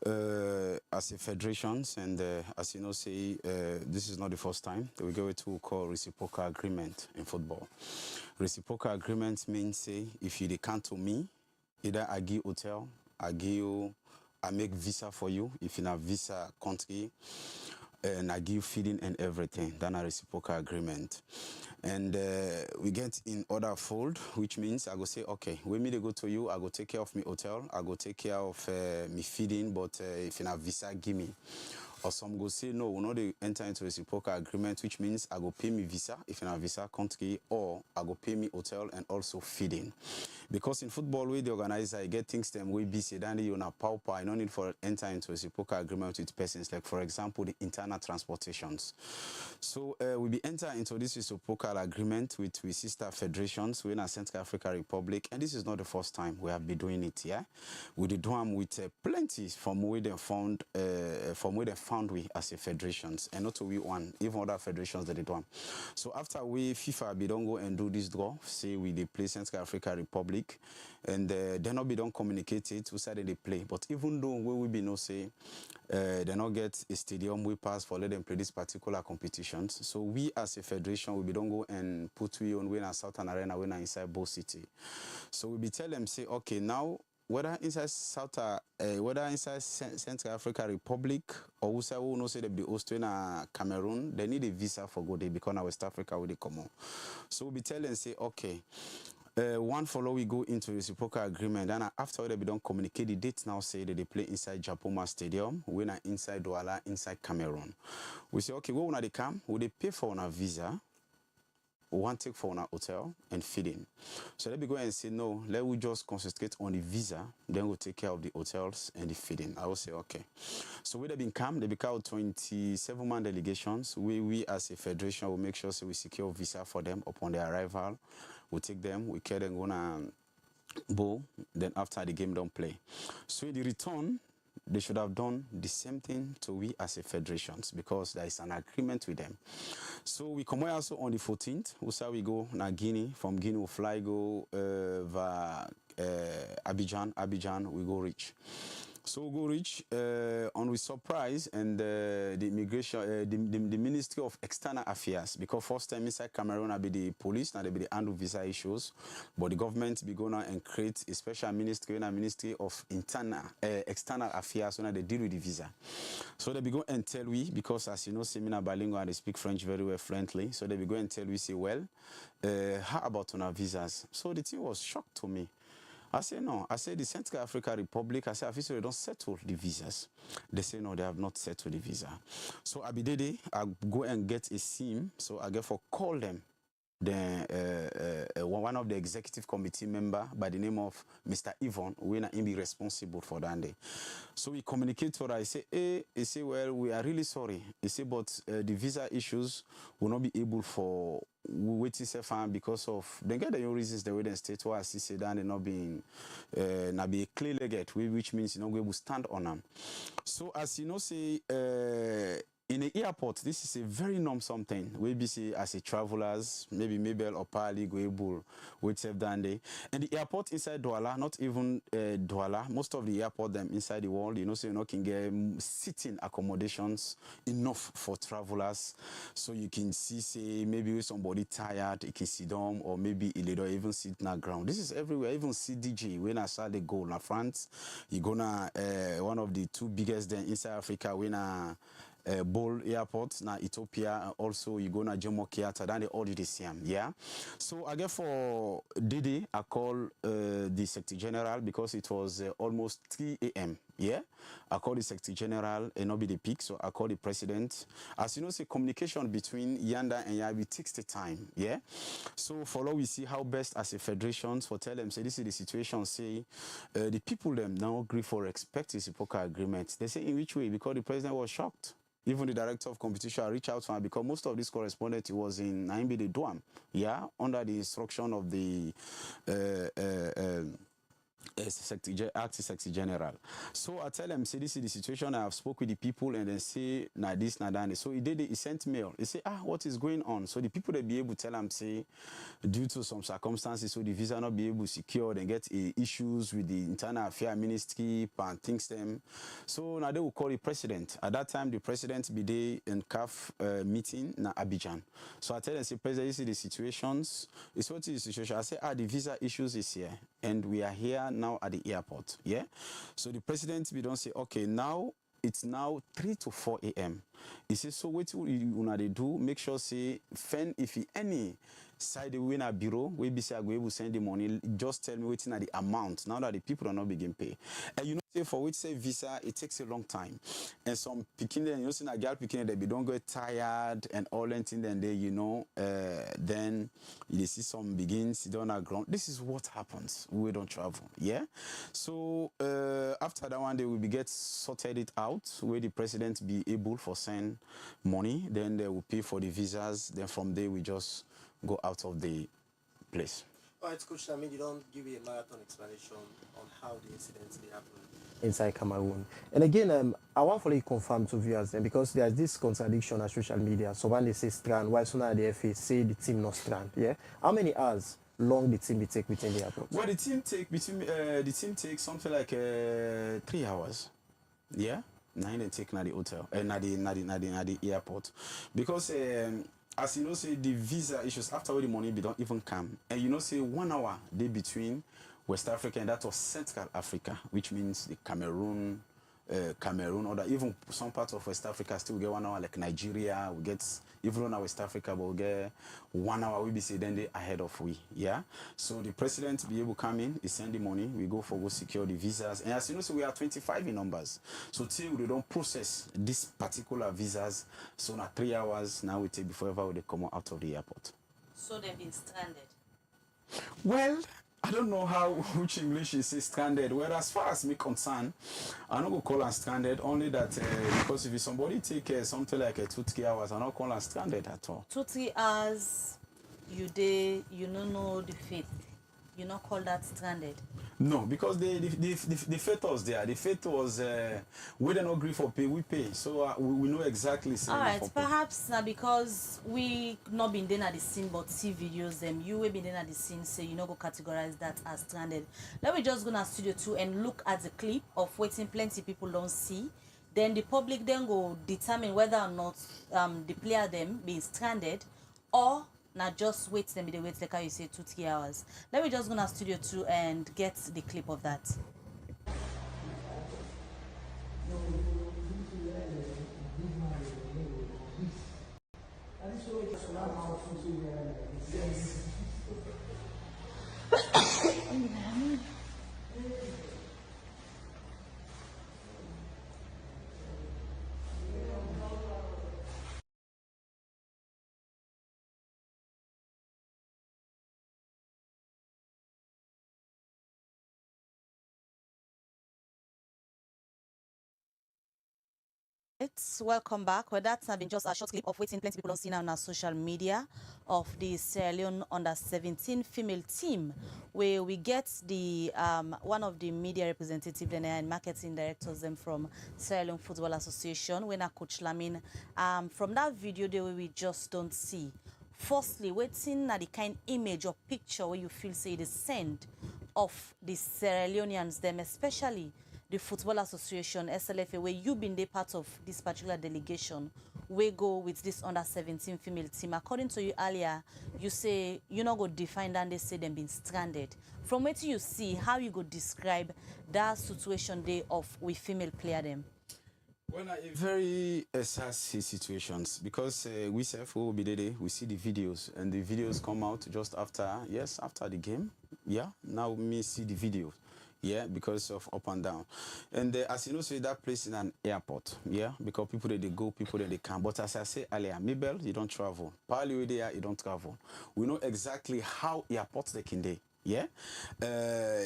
As a federations and as you know, this is not the first time that we go to call reciprocal agreement in football. Reciprocal agreement means, if you can't to me, either I give hotel, I make visa for you if in a visa country, and I give feeding and everything. Then a reciprocal agreement. And we get in other fold, which means I go say, okay, when me they go to you, I go take care of me hotel, I go take care of me feeding, but if in a visa, give me. Or some go say, no, we're not they enter into a reciprocal agreement, which means I go pay me visa if in a visa country, or I go pay me hotel and also feeding. Because in football, we the organizer, I get things them way busy, then you na pauper, I no need for enter into a reciprocal agreement with persons, like for example, the internal transportations. So we be enter into this reciprocal agreement with sister federations, we're in a Central African Republic, and this is not the first time we have been doing it, yeah? We did them with plenty from where they found, we as a federations, and not we one, even other federations that they do. So after we FIFA be don't go and do this draw, say we they play Central African Republic, and they not be don't communicate it, we say they play. But even though we be no say they not get a stadium we pass for let them play this particular competitions. So we as a federation we be don't go and put we on win a Southern Arena, win inside Bo City. So we be tell them say okay now. Whether inside Central African Republic or who knows say they be Australia, Cameroon, they need a visa for go there because now West Africa will they come on. So we be telling say okay, one follow we go into reciprocal agreement, and after they don't communicate the dates now say that they play inside Japoma Stadium, we are inside Douala, inside Cameroon. We say okay, when they come, will they pay for a visa? One take for our hotel and feeding. So let me go and say no, let we just concentrate on the visa, then we'll take care of the hotels and the feeding. I will say okay. So we have been come, they become 27-man delegations. We as a federation will make sure so we secure visa for them upon their arrival. We take them, we carry them gonna bowl, then after the game don't play. So in the return, they should have done the same thing to we as a federations because there is an agreement with them. So we come also on the 14th. We go na Guinea. From Guinea we fly go Abidjan. We go reach. So we go reach and we surprise and the immigration, the Ministry of External Affairs, because first time inside Cameroon I be the police, now they be the handle visa issues, but the government be going and create a special ministry, a Ministry of External Affairs, when they deal with the visa. So they be going and tell we, because as you know, Semina bilingual and they speak French very well fluently, so they be going and tell we, say, well, how about on our visas? So the thing was shocked to me. I say no. I say the Central African Republic, I say officially they don't settle the visas. They say no, they have not settled the visa. So Abidede, I go and get a SIM, so I get for call them. Then one of the executive committee member by the name of Mr. Yvonne, we are be responsible for that day. So we communicate to her. I say, he say, well, we are really sorry. He say, but the visa issues will not be able for waiting because of they get the reasons the way they state why I say that they not being not be clear-legged, which means you know we will stand on them. So as you know, say in the airport, this is a very norm something. We be see as a travelers, maybe Mabel or Pali go able with save Dande. And the airport inside Douala, not even Douala, most of the airport them inside the world, you know, so you know can get sitting accommodations enough for travelers. So you can see, say, maybe with somebody tired, you can sit down, or maybe a little even sit on the ground. This is everywhere, even CDG. When I saw the goal in France, you gonna one of the two biggest then inside Africa when Bol Airport na Ethiopia, and also you go na Jomo Kenyatta, then they all did the same, yeah. So I guess for Didi, I call the Secretary General because it was almost 3 a.m. Yeah, I call the Secretary General and not be the peak, so I call the President. As you know, say communication between Yanda and Yabi takes the time, yeah. So follow we see how best as a federation for tell them say this is the situation. Say the people them now agree for respect reciprocal agreement. They say in which way? Because the President was shocked. Even the director of competition reached out to him because most of this correspondent was in Naimbi the Duam, yeah, under the instruction of the acting Secretary General. So I tell him, say this is the situation. I have spoke with the people and then say na this, na that. So he sent mail. He say, what is going on? So the people that be able to tell him, say, due to some circumstances, so the visa not be able to secure and get issues with the internal affairs ministry and things them. So now they will call the president. At that time, the president be there in CAF meeting na Abidjan. So I tell them, say, president, this is the situations. It's what is the situation. I say, the visa issues is here and we are here now at the airport, yeah. So the president we don't say, okay, now it's now 3 to 4 a.m. He says, so what you they do? Make sure say, if any side win a bureau, we be say I go able send the money. Just tell me waiting at the amount. Now that the people are not begin pay, and you know say for which say visa, it takes a long time, and some picking you know see a girl picking they be don't get tired and all that thing. Then they then you see some begin sit down at ground. This is what happens. We don't travel, yeah. So after that one, they will be get sorted it out where the president be able for send money. Then they will pay for the visas. Then from there we just go out of the place. All right, Coach Sami, you don't give me a marathon explanation on how the incidents happened inside Cameroon. And again, I want for you to confirm to viewers then because there's this contradiction on social media. So when they say strand, why soon the FA say the team not strand? Yeah. How many hours long the team be take within the airport? Well, the team takes something like 3 hours. Yeah. 9 and take na the hotel and na the airport because as you know, say the visa issues after all the money they don't even come, and you know, say 1 hour they between West Africa and that was Central Africa, which means the Cameroon, or that even some parts of West Africa still get 1 hour, like Nigeria. We get even on West Africa, but we get 1 hour. We be say then they ahead of we, yeah. So the president be able to come in, he send the money, we go secure the visas, and as you know, so we are 25 in numbers. So till we don't process this particular visas, so now 3 hours now we take before ever they come out of the airport. So they've been stranded. Well, I don't know which English is stranded. Well, as far as me concerned, I'm not going to call them stranded, only that because if somebody take something like 2-3 hours, I'm not calling them stranded at all. 2-3 hours, you don't know the fate. You not call that stranded? No, because the fate was there. The fate was we don't agree for pay, we pay. So we know exactly. All right, perhaps now because we not been there at the scene, but see videos them. You will be there at the scene, so you not go categorize that as stranded. Let me just go to Studio 2 and look at the clip of waiting plenty people don't see. Then the public then go determine whether or not the player them being stranded or not just wait them they wait like how you say 2-3 hours. Let me just go to Studio 2 and get the clip of that. Welcome back. Well, that's been just a short clip of waiting plenty people don't see now on our social media of the Sierra Leone under-17 female team, where we get the one of the media representatives and marketing directors them from Sierra Leone Football Association, when Coach Lamin. From that video, there we just don't see. Firstly, waiting at the kind image or picture where you feel say the send of the Sierra Leoneans, them especially the Football Association, SLFA, where you've been the part of this particular delegation, we go with this under-17 female team. According to you earlier, you say you're not going to define that, they say them being stranded. From what you see, how you go describe that situation there of with female player them? Well, very sad situations because we self will be there. We see the videos and the videos come out just after, after the game. Yeah, now me see the videos. Yeah, because of up and down. And as you know, say that place in an airport, yeah, because people that they go, people that they come. But as I say earlier, Mabel, you don't travel. Pali there, you don't travel. We know exactly how airports they can do. Yeah,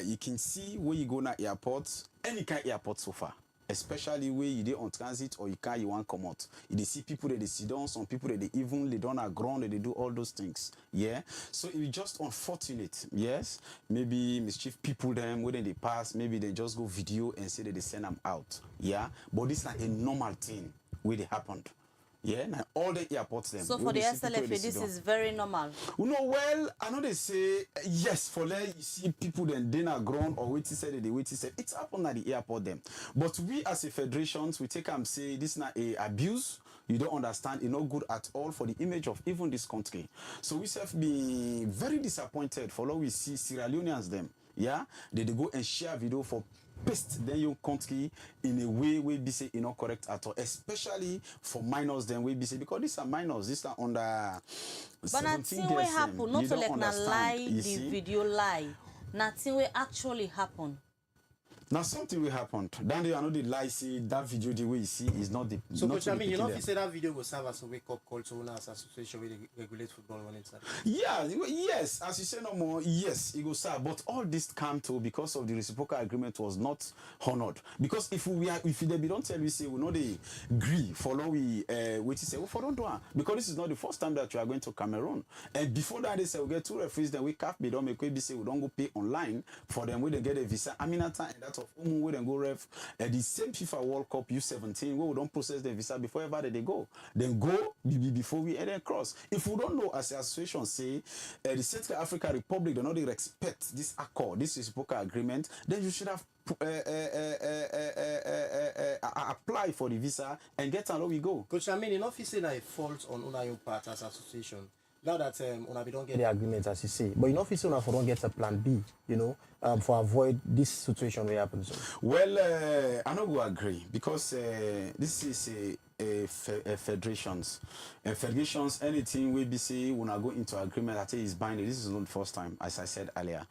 you can see where you go na airports, any kind of airport so far. Especially where you dey on transit or you want come out. You see people that they sit down, some people that they even lay down at ground, that they do all those things. Yeah. So it's just unfortunate. Yes. Maybe mischief people them when they pass, maybe they just go video and say that they send them out. Yeah. But this is not a normal thing where they happened. Yeah, now all the airports them. So for the SLFA, this is very normal. You know, well, I know they say yes for there you see people then dinner ground or wait said they wait said it's happened at the airport them. But we as a federations we take and say this is not a abuse. You don't understand, it's not good at all for the image of even this country. So we have been very disappointed for what we see Sierra Leoneans them. Yeah, they go and share video for paste then your country in a way we be say not correct at all, especially for minors then we be say because these are minors, these are under 17 years. But nothing will happen, not to let na lie the video lie. Nothing will actually happen. Now something will happen. Then they are not the lie. See that video the way you see is not the. So, Coach, I mean, you know, if you say that video will serve as a wake up call to owners association where they regulate football on inside. Yeah, yes, as you say no more, yes, it will serve. But all this come to because of the reciprocal agreement was not honored. Because if they don't tell we say we know they agree, follow we wait to say for don't do it. Because this is not the first time that you are going to Cameroon. And before that they say we get 2 referees, then we cap they don't make we say we don't go pay online for them we they get a visa. Aminata and that of we then go ref at the same FIFA World Cup U17 where we don't process the visa before ever they go. Then go before we and then cross. If we don't know as the association say the Central African Republic do not respect this accord, this reciprocal agreement, then you should have apply for the visa and get how we go. Coach, I mean, enough is saying a fault on your part as association. Now that we don't get the agreement as you say, but enough is saying we don't get a plan B, you know, for avoid this situation where happens. Well, I don't go agree because this is a federations. And federations, anything we be say when I go into agreement, I tell you is binding. This is not the first time, as I said earlier.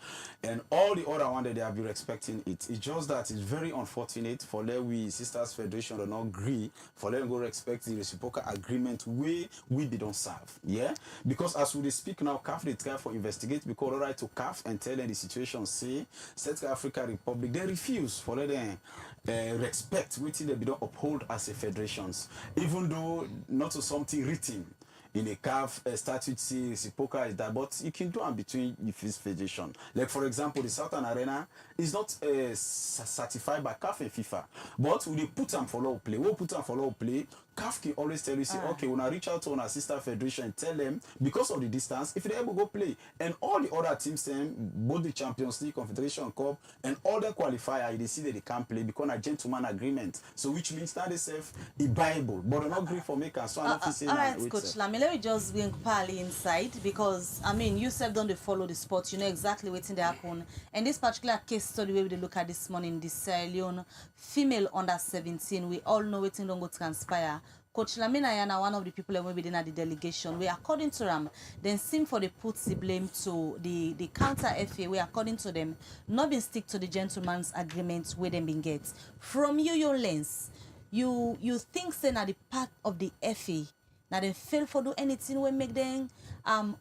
And all the other one that they have been expecting it. It's just that it's very unfortunate for them we sisters federation do not agree for them go respect the reciprocal agreement we be don't serve. Yeah? Because as we speak now, CAF they try for investigate because all right to CAF and tell them the situation say Central African Republic they refuse for them respect waiting they be don't uphold as a federations. Even though not to something written in a CAF statute say reciprocal is that, but you can do it between the federation. Like for example, the Southern Arena is not certified by CAF and FIFA, but when they put them for law play, CAF can always tell you, say, okay, when I reach out to our sister federation and tell them, because of the distance, if they're able to go play, and all the other teams, both the Champions League, Confederation Cup, and all the qualifiers, they see that they can't play because a gentleman agreement. So which means that they say it's viable, but they're not agree for maker. So I'm not saying all right, Coach Lami, let me just bring Pali inside because, I mean, you said don't follow the sport, you know exactly what's in the happen. And this particular case study where we look at this morning, the Sierra Leone female under 17, we all know what's don't go transpire. Coach Madiana, one of the people who within the delegation, we according to them, then seem for the put the blame to the counter FA, where according to them, not been stick to the gentleman's agreement where them been get. From your lens, you think saying at the part of the FA, Now they fail for do anything we make them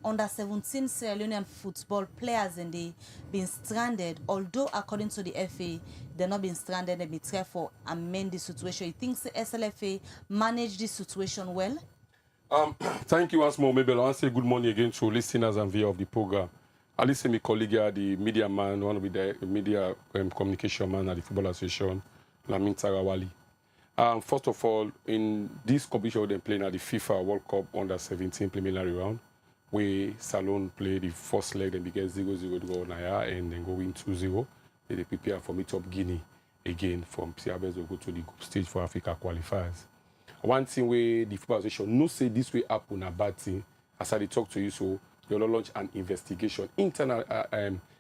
under 17 Sierra Leonean football players and they been stranded. Although according to the FA, they're not been stranded, they be try for amend the situation. You think the SLFA managed this situation well? Thank you once more, Mabel. I want to say good morning again to listeners and viewers of the program. I listen to my colleague, the media man, one of the media communication man at the Football Association, Lamin Tarawali. First of all, in this competition they're playing at the FIFA World Cup under 17 preliminary round, where Salon play the first leg and begin 0-0 to go Naya and then go win 2-0. They prepare for meet up Guinea again from Sierra to go to the group stage for Africa qualifiers. One thing where the Football Association no say this way happen a bad thing. As I talk to you, so you'll launch an investigation, internal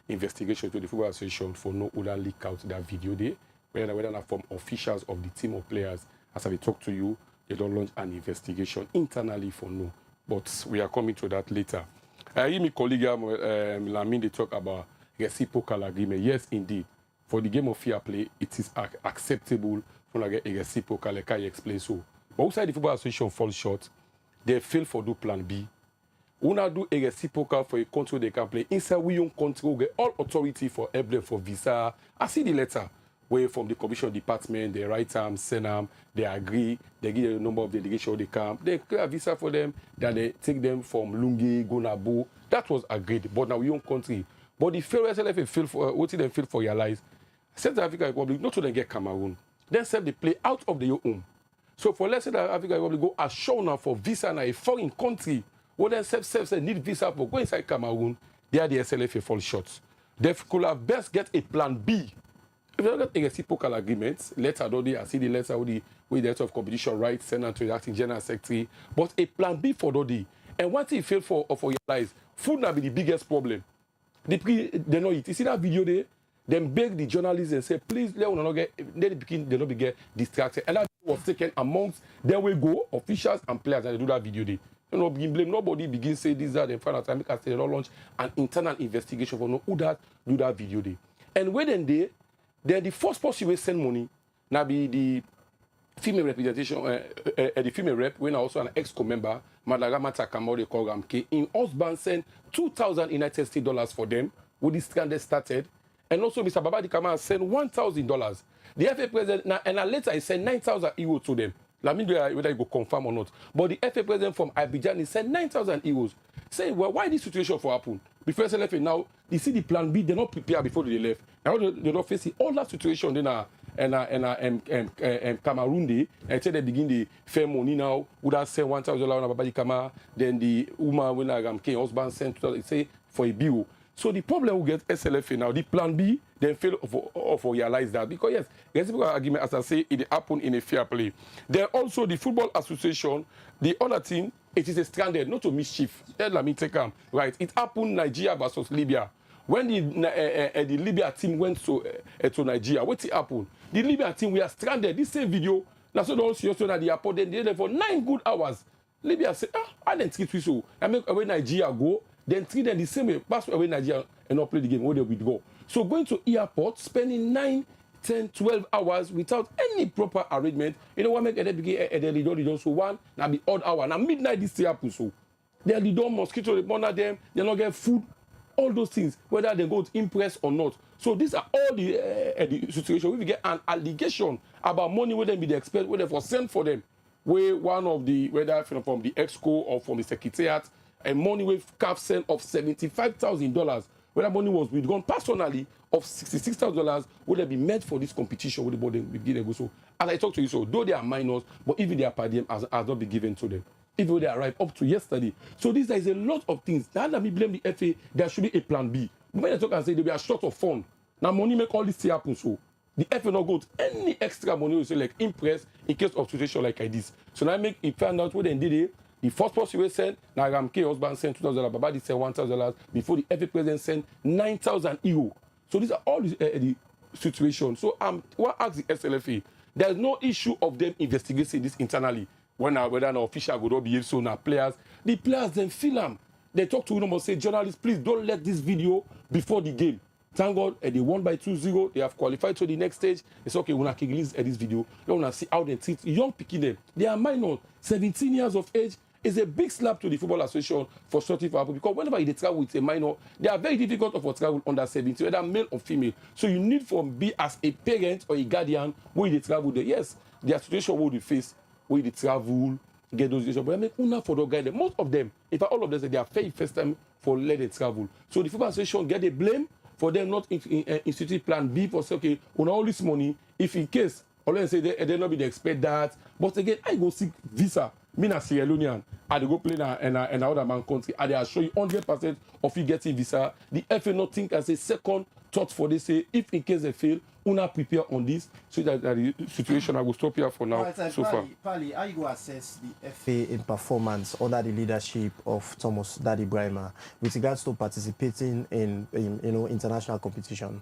investigation to the Football Association for no other leak out that video there. Whether not from officials of the team or players, as I talk to you, they don't launch an investigation internally for no. But we are coming to that later. I hear my colleague Lamin, they talk about reciprocal agreement. Yes, indeed. For the game of fair play, it is acceptable for like a reciprocal, like I explain so. But outside the Football Association falls short, they fail for do plan B. Una do a reciprocal for a country they can play. Inside we own country, we get all authority for every for visa. I see the letter where from the commission department, they write them, send them, they agree, they give a number of delegations they come, they clear a visa for them, then they take them from Lungi, Gonabo. That was agreed. But now we own country. But the fail SLFA fail for what did they fail for your lives? South Africa Republic, not to them get Cameroon. Then self they play out of their home. So for let's say that Africa Republic go as shown now for visa in a foreign country, when then self need visa for go inside Cameroon, they are the SLFA fall short. They could have best get a plan B. If they don't get a reciprocal agreement, letter do they, I see the letter with the letter of competition rights sent to the acting general secretary, but a plan B for Dodi. And what he failed for your lives, food now be the biggest problem. They know it. You see that video there? Then beg the journalists and say, please let us not get, they not be get distracted. And that was taken amongst them we go, officials and players, and they do that video there. You know, begin blame. Nobody begin say this, that, and final time because they don't launch an internal investigation for no who that do that video there. And when then the first person will send money, now be the female representation, the female rep, when also an EXCO member, Madiana Takamori program, in husband sent 2,000 United States dollars for them, with this scandal started. And also, Mr. Babadi Kamara sent $1,000. The FA president, and later he sent 9,000 euros to them. Let me know whether you go confirm or not. But the FA president from Abidjan, he sent 9,000 euros. Say, well, why this situation for happen? Before SLFA now, they see the plan B, they're not prepared before they left. Now they're not facing all that situation. Then Cameroon day, and say they begin the fair money now. Would have sent $1,000 on Babadi Kamara. Then the woman when husband sent say for a bill. So the problem will get SLFA now. The plan B, then fail of realize that. Because yes, reciprocal argument, as I say, it happened in a fair play. Then also the Football Association, the other team, it is a stranded, not to mischief. Let me take them. Right. It happened Nigeria versus Libya. When the Libya team went to Nigeria, what happened? The Libya team were stranded. This same video, that's what also at the airport, they did it for 9 good hours. Libya said, I didn't treat you so. I make away Nigeria go. Then treat them the same way, pass away Nigeria and not play the game where they would go. So going to airport, spending 9, 10, 12 hours without any proper arrangement. You know what make they begin at the door, so one, now be odd hour. Now midnight this happen so. They are the door mosquito, they monitor them, they not get food, all those things, whether they go to impress or not. So these are all the situation. We get an allegation about money where they be the expert, where they for send for them. Where one of the, whether from the EXCO or from the secretariat, and money with cap sent of $75,000. Where that money was withdrawn personally of $66,000 would have been meant for this competition with the body begin. So as I talk to you, so though they are minors, but even their per diem has not been given to them. Even though they arrived up to yesterday. So this there is a lot of things. Now let me blame the FA, there should be a plan B. When they talk and say they are short of fund. Now money make all this happen. So the FA not go to any extra money will say like impress in case of situation like this. So now make it find out what they did it. The first person we sent, Nagamke husband sent $2,000, Babadi sent $1,000 before the FA president sent 9,000 euros. So these are all the situations. So what asks the SLFA? There is no issue of them investigating this internally. Whether an official would not behave so now players, the players then feel them. They talk to them and say, journalists, please don't let this video before the game. Thank God, they won by 2-0. They have qualified to the next stage. It's okay, when I can release this video, you want to see how they treat young picking them. They are minor, 17 years of age. it's a big slap to the Football Association for sorting for happen, because whenever they travel with a minor, they are very difficult for travel under 17, whether male or female. So you need to be as a parent or a guardian where they travel there. Yes, their situation will be faced where they travel, get those situations. But I mean, una for the guide. Most of them, in fact, all of them say they are very first time for let them travel. So the Football Association get the blame for them not institute plan B for say, okay, on all this money, if in case, always say they not be the expect that. But again, I go seek visa. Me na Sierra Leonean, I go play in another man country, and they assure you 100% of you getting visa. The FA not think as a second thought for this. Say if in case they fail, una prepare on this, so that the situation I will stop here for now. Right, so far. Pali, how you go assess the FA in performance under the leadership of Thomas Daddy Brahima with regards to participating in international competition?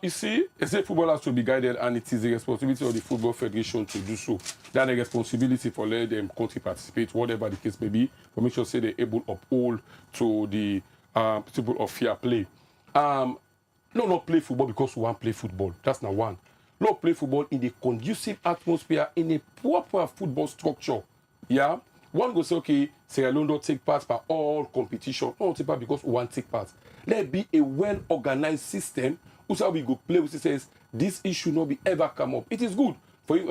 You see, it's a football has to be guided, and it is the responsibility of the Football Federation to do so. That's a responsibility for let them country participate, whatever the case may be, for make sure say they're able to uphold to the principle of fair play. No, not play football because we want to play football. That's not one. No, play football in the conducive atmosphere, in a proper football structure. Yeah? One goes say, okay, Sierra Leone don't take part by all competition. No, take part because we want to take part. Let be a well-organized system. Also, we go play, which says this issue not be ever come up. It is good for you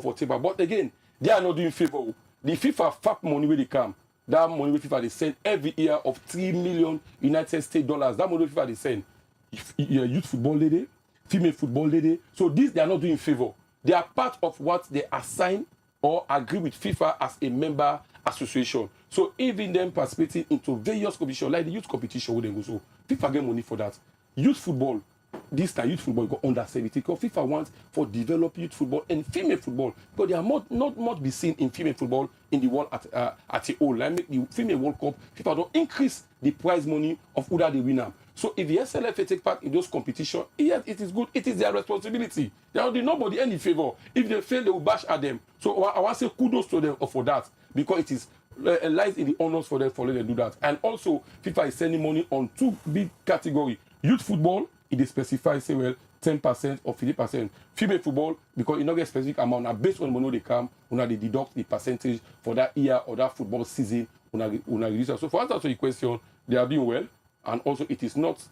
for take part. But again, they are not doing favor. The FIFA FAP money where they come. That money where FIFA they send every year of $3 million United States dollars. That money where FIFA they send. Youth football lady, female football lady. So these they are not doing favor. They are part of what they assign or agree with FIFA as a member association. So even them participating into various competitions, like the youth competition where they go. So FIFA get money for that. Youth football. This time youth football go under 70 because FIFA wants for develop youth football and female football, because they are not be seen in female football in the world at a whole. Like make the female World Cup, FIFA don't increase the prize money of who that the winner. So if the SLFA take part in those competitions, yes, it is good. It is their responsibility. They are doing nobody any favor. If they fail, they will bash at them. So I want to say kudos to them for that, because it is lies in the honors for them for letting them do that. And also FIFA is sending money on two big categories: youth football. It is specified, say, well, 10% or 50%. Female football, because it not get specific amount, and based on the money they come, they deduct the percentage for that year or that football season. Release. So for answer to the question, they are doing well, and also it is not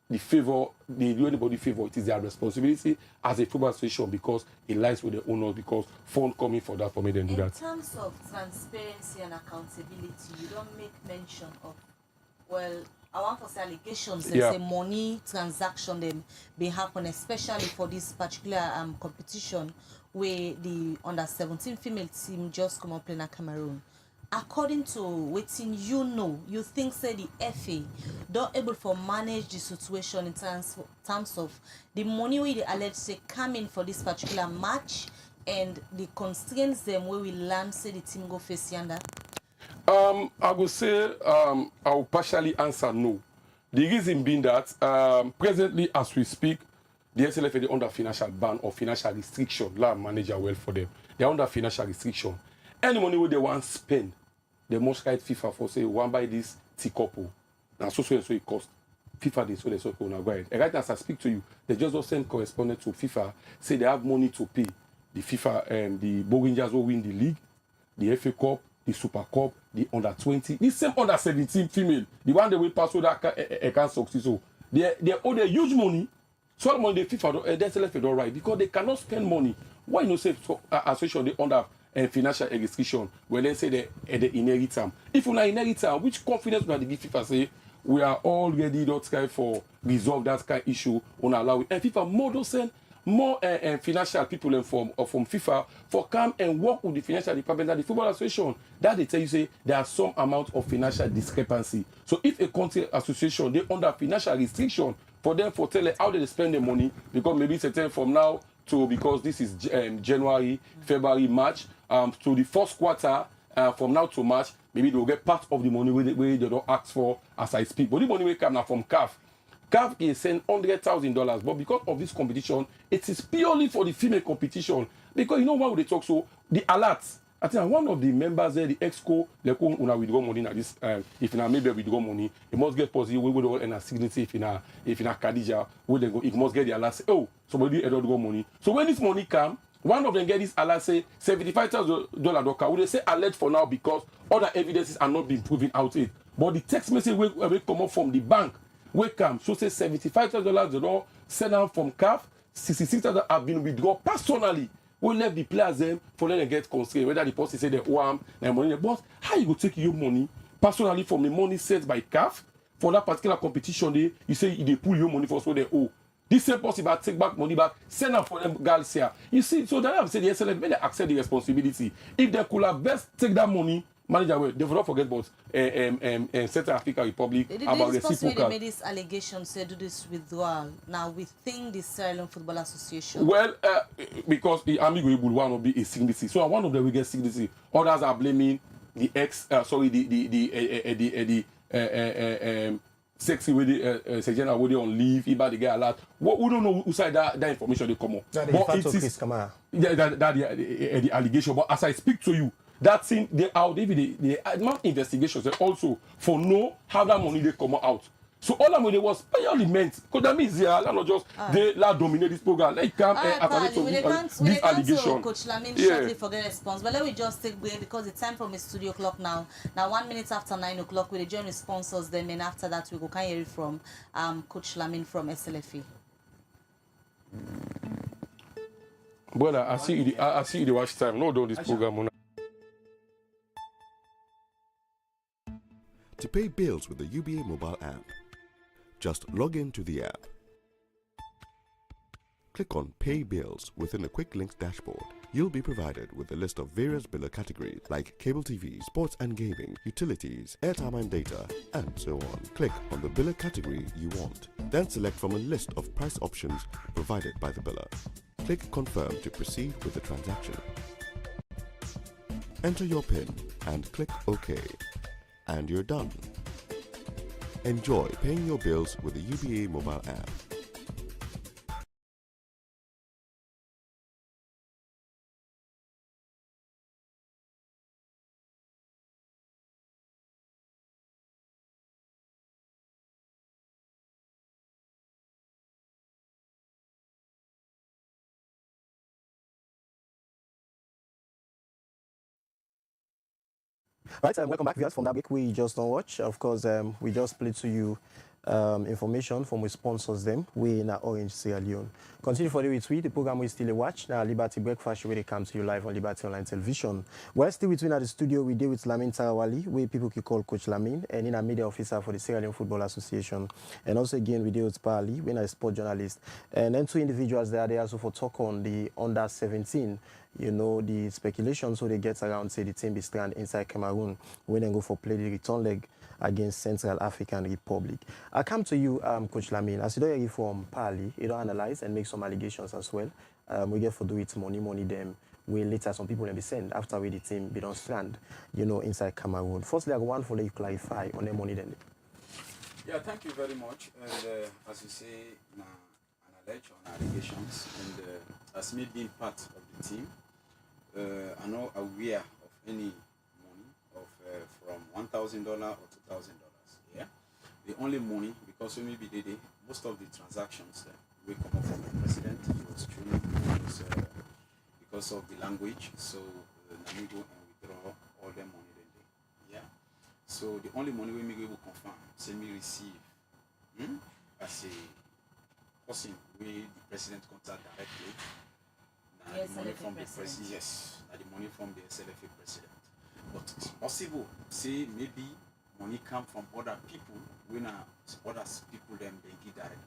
the favor, they do anybody favor, it is their responsibility as a football association, because it lies with the owners, because fund coming for that for me then do that. In terms of transparency and accountability, you don't make mention of, well, I want to say allegations. There's a money transaction them be happen, especially for this particular competition where the under-17 female team just come up playing at Cameroon. According to what you think say the FA don't able to manage the situation in terms of the money we the alleged say come in for this particular match and the constraints them where we learn say the team go face yonder. I would say I will partially answer no. The reason being that presently, as we speak, the SLFA is under financial ban or financial restriction. Let manager well for them. They are under financial restriction. Any money where they want to spend, they must write FIFA for say one buy this teacup. Now so it cost. FIFA they so now go ahead. And right now as I speak to you, they just don't send correspondent to FIFA, say they have money to pay the FIFA and the Rangers will win the league, the FA Cup, the Super Cup, the under-20, the same under-17 female, the one that will pass with that can succeed. So they owe the huge money. So money the FIFA they SLFA don't right because they cannot spend money. Why you say so association they under financial restriction when they say they inherit them? If you not inherit them, which confidence will they give FIFA say we are already not trying for resolve that kind of issue on allow it? And FIFA more don't send more financial people from FIFA for come and work with the financial department at the Football Association. That they tell you say there are some amount of financial discrepancy. So if a country association they under financial restriction for them for tell how they spend their money, because maybe it's a time from now to, because this is January, February, March, to the first quarter from now to March, maybe they'll get part of the money where they don't ask for as I speak. But the money will come now from CAF. CAF is sent $100,000, but because of this competition, it is purely for the female competition. Because you know why would they talk so? The alerts. I think one of the members there, the exco, they come when withdraw money na this. If you maybe withdraw money, it must get positive. We will all end a signature if you Khadija, where they go, it must get the alert. Say, oh, somebody withdraw money. So when this money come, One of them get this alert say $75,000 docker. Would they say alert for now because other evidences are not being proven out it. But the text message will come up from the bank. We come so say $75,000 they don't send out from CAF. 66,000 have been withdrawn personally. We left the players them for them to get constrained. Whether the person say they want their money, but how you go take your money personally from the money set by CAF for that particular competition day? You say they pull your money for so they owe. This same possible take back money back, send out for them girls here. You see, so that I've said the SLF, when they accept the responsibility, if they could have best take that money, manager will, they will not forget about Central African Republic, about the reciprocal. They made this allegation, say do this withdrawal now within the Sierra Leone Football Association. Well, because the army will want to be a signatory. So one of them will get signatory. Others are blaming the sexy with the Sergeant Awode on leave, about the guy a lot. We don't know who side that information they come on. But it is the allegation. But as I speak to you, that thing they out the amount investigations and also for know how that money they come out. So all that money was purely meant because that means they are not just they dominate this program. They come this allegation. Coach Lamin shortly for the response, but let me just take break because the time from the studio clock now. Now 1 minute after 9 o'clock, we'll join the sponsors. Then and after that we go can hear from Coach Lamin from SLFA. Brother, I see you the watch time. No, do this program. To pay bills with the UBA mobile app, just log into the app. Click on Pay Bills within the Quick Links dashboard. You'll be provided with a list of various biller categories like cable TV, sports and gaming, utilities, airtime and data, and so on. Click on the biller category you want. Then select from a list of price options provided by the biller. Click Confirm to proceed with the transaction. Enter your PIN and click OK. And you're done. Enjoy paying your bills with the UBA mobile app. Right, welcome back, viewers. From that break we just don't watch. Of course, we just played to you information from we sponsors them. We in Orange, Sierra Leone. Continue for the retweet. The program we still watch. Now Liberty Breakfast where they come to you live on Liberty Online Television. While still between at the studio, we deal with Lamin Tarawali, where people can call Coach Lamin, and in a media officer for the Sierra Leone Football Association. And also again, we deal with Pali, when a sport journalist. And then two individuals there, they also for talk on the under 17. You know, the speculation, so they get around, say, the team be stranded inside Cameroon when they go for play the return leg against Central African Republic. I come to you, Coach Lamin. As you don't hear from Pali, you don't analyze and make some allegations as well. We get for do it money them. We later some people will be sent after we the team be don't strand, you know, inside Cameroon. Firstly, I want for you clarify on the money then. Yeah, thank you very much. And as you say, an allegations, and as me being part of the team, I'm not aware of any money of from $1,000 or $2,000. Yeah, the only money because we maybe did most of the transactions we come up from the president. He was true because of the language. So we go and withdraw all the money then they. Yeah. So the only money we will confirm, say me receive as a person we the president contact directly. The money from the president, yes, the money from the SLFA president. But it's possible, say maybe money come from other people when other people them they give directly.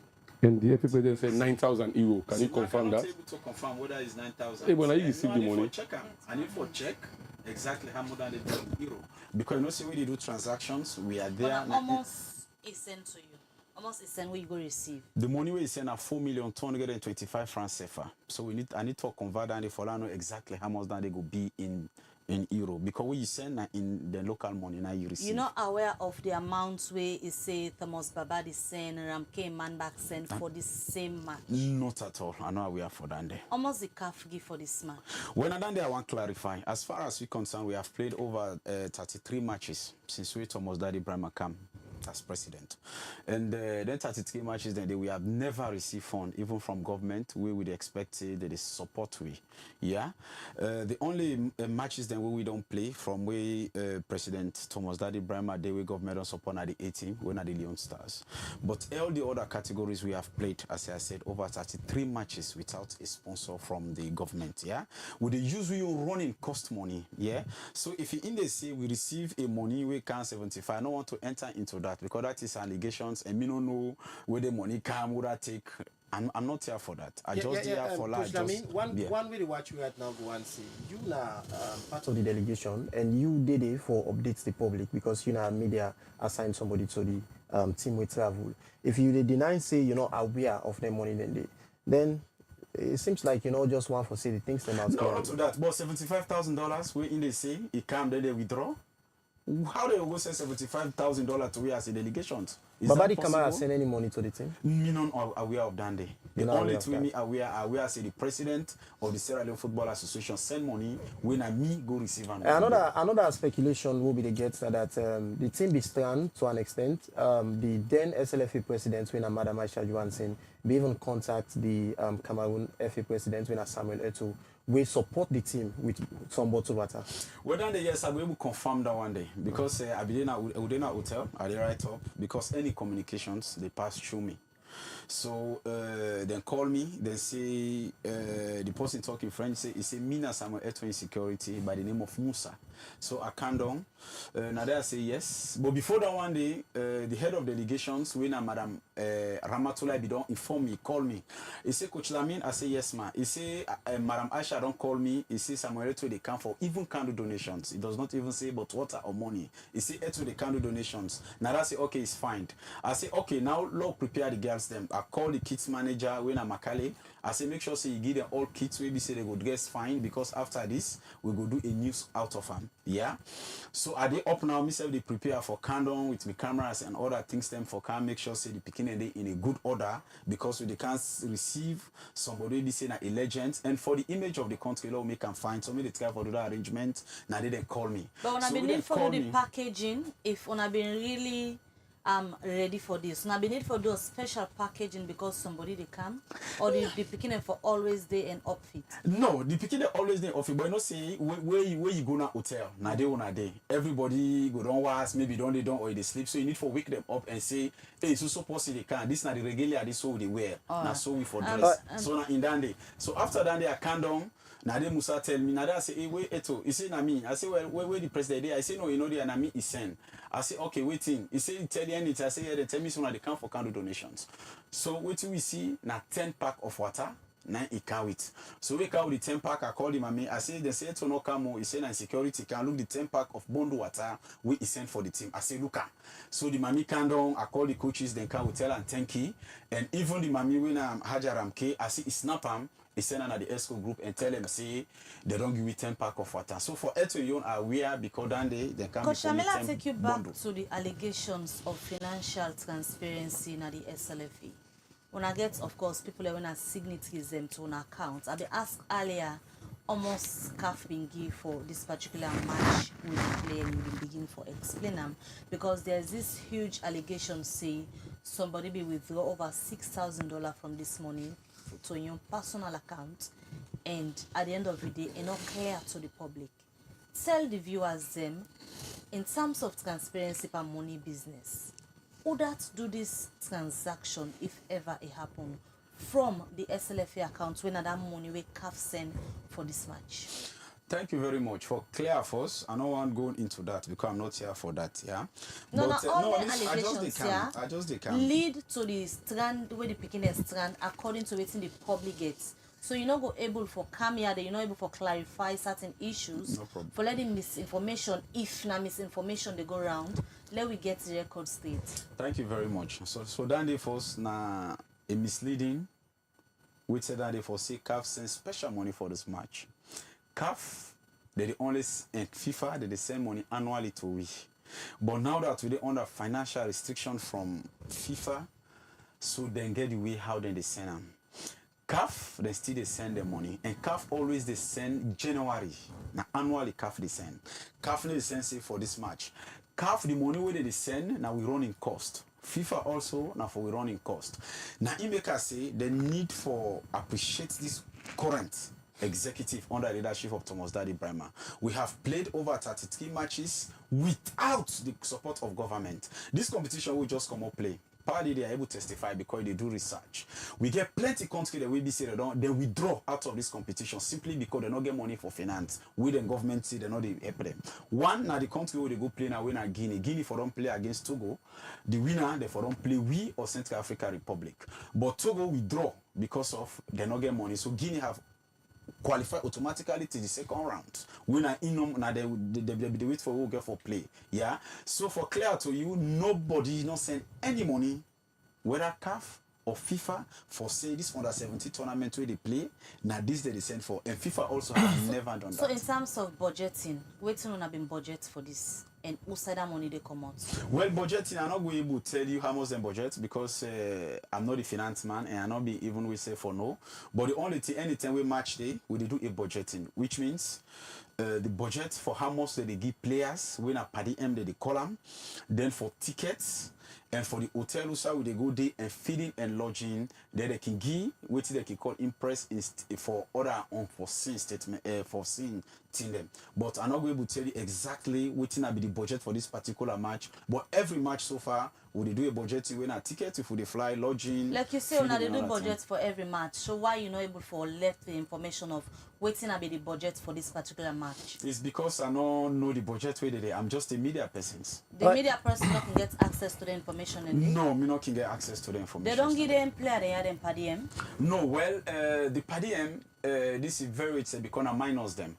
And the people then say 9,000 euro. Can you confirm that? I'm not able to confirm whether it's 9,000. Hey, when I receive the money, I need for check exactly how much they do euro. Because you know, see when they do transactions, we are there. Almost is sent to you. Almost is sent where you go receive. The money we send are 4,225 francs CFA. So I need to convert and for know exactly how much that they go be in euro. Because when you send in the local money, now you receive. You're not aware of the amounts where you say Thomas Babadi send, Ramke Manbach send for the same match? Not at all. I know aware for that day. Almost the CAF give for this match. When I done there, I want to clarify. As far as we concerned, we have played over 33 matches since we Thomas Daddy Brahma Cam. as president. And then 33 matches, then we have never received fund, even from government. We would expect that is support we. Yeah. The only matches then we don't play from where President Thomas Daddy Brahma, they we government don't support at the 18, we're not the Leon Stars. But all the other categories we have played, as I said, over 33 matches without a sponsor from the government. Yeah. With the usual running cost money. Yeah. So if you in the say we receive a money we can 75, I don't want to enter into that because that is allegations and me don't know where the money come, would I take. I'm not here for that. I just here for life. One way to watch you right now go and see you now part of the delegation and you did it for updates the public because you know media assigned somebody to the team with travel. If you deny say you're not aware of the money then it seems like you know just want for say the things them out. No, not to that. But $75,000 we in the say it come then they withdraw. How they go send $75,000 to we as a delegation? Babadi Kamara send any money to the team? Me not aware of that day. The only two me aware say the president of the Sierra Leone Football Association send money when I me go receive another speculation will be the get that the team be strand to an extent. The then SLFA president when Madam Aisha Johansson be even contact the Cameroon FA president when Samuel Eto'o. We support the team with some bottle water. Well, then yes, I'll be able to confirm that one day because I be in a hotel, I write up because any communications they pass through me. So then call me, they say the person talking French say it's a Mina Samuel Eto'o in security by the name of Musa. So I calm down. Now I say yes. But before that one day, the head of delegations, when Madam Ramatoula Bidon inform me, call me. He say Coach Lamin, I say yes ma. He say Madam Aisha don't call me. He say Samuel Eto'o they come for even candle donations. It does not even say but water or money. He say Eto'o they candle donations. Now I say okay, it's fine. I say okay, now Lord prepare the girls them. I call the kids manager when I'm Makale. I say make sure say you give them all kits maybe say they go guess fine because after this we go do a news out of them. Yeah. So are they up now? Myself they prepare for countdown with my cameras and other things them for can make sure say the beginning they in a good order because they can't receive somebody they say a legend and for the image of the country law make can find so me they try for do that arrangement now they didn't call me. But when I been need for the packaging if when I been really ready for this. Now, we need for those special packaging because somebody they come, or the picking for always day and outfit. No, the picking always day outfit, but you know say where you go na hotel, na day on a day. Everybody go down was maybe don't they don't or they sleep, so you need for wake them up and say, hey, so suppose they can. This na the regular this so they wear. Now so we for dress. So na in that day. So after that day I calm down. Now they Musa tell me, now I say, hey, wait, Eto'o. He say, na me. I say, well, where the president there? I say, no, you know, the na me is send. I say, okay, waiting. He say, tell you anything. I say, yeah, they tell me so now they come for candle donations. So waiting we see, na 10 pack of water, 9 he can with. So we come with the 10 pack, I call him and me. I say, they say, to no come, he say, na security can look the 10 pack of bundle water we send for the team. I say, look. So the mommy can down, I call the coaches, then can we tell and thank you. And even the mommy when Hajaram K, I see, he snap him. He send on the ESCO group and tell them say they don't give you 10 pack of water. So for Eto'o you are aware because then they can Coach Shamila take you back to the allegations of financial transparency in the SLFA. When I get of course people when I signatories them to an account. I be asked earlier almost CAF been give for this particular match we play and we begin for explain them because there's this huge allegation say somebody be withdraw over $6,000 from this money to your personal account and at the end of the day it's not clear to the public. Tell the viewers them in terms of transparency and money business who that do this transaction if ever it happen from the SLFA account when that money we CAF send for this match. Thank you very much for clear for us. I don't want going into that because I'm not here for that, yeah. No, but, all the allegations I just can lead to the strand where the picking a strand according to what the public gets. So you're not go able for come here, you're not able for clarify certain issues. No problem. For letting misinformation, if na misinformation they go around, let we get the record straight. Thank you very much. So then they first na a misleading. We said that they for say CAF send special money for this match. CAF, they only and FIFA they send money annually to we. But now that we under financial restriction from FIFA, so then get the way how then they send them. CAF they still they send the money and CAF always they send January. Now annually CAF they send. CAF they send say for this match. CAF, the money where they send, now we run in cost. FIFA also, now for we run in cost. Now, it make us say the need for appreciate this current executive under the leadership of Thomas Daddy Brahma. We have played over 33 matches without the support of government. This competition will just come up play. Partly they are able to testify because they do research. We get plenty countries that will be said they withdraw out of this competition simply because they don't get money for finance. We the government say they not help them. One now the country where they go play now win at Guinea. Guinea for them play against Togo. The winner they for them play we or Central African Republic. But Togo withdraw because of they not get money. So Guinea have qualify automatically to the second round. When I now they wait for who get for play. Yeah. So for clear to you, nobody not send any money, whether CAF or FIFA, for say this under 17 tournament where they play. Now this they send for, and FIFA also have never done that. So in terms of budgeting, waiting on have been budget for this, and who said that money they come out? Well, budgeting, I'm not going to be able to tell you how much they budget because I'm not a finance man and I'm not be even we say for no. But the only thing, anytime we match day, we do a budgeting, which means the budget for how much they give players, when a party M they call them, then for tickets. And for the hotel also, they go there and feeding and lodging, then they can give what they can call impress for other unforeseen statement, foreseen thing them. But I'm not going to tell you exactly what will be the budget for this particular match. But every match so far, we do a budget when a ticket, if we fly, lodging. Like you say, they do budget for every match. So why you not able for left the information of waiting to be the budget for this particular match? It's because I don't know the budget where they. I'm just a media person. The media person not can get access to the information. No, me not can get access to the information. They don't give them player, they have them per diem. No, well, the per diem, this is very it's because I minus them.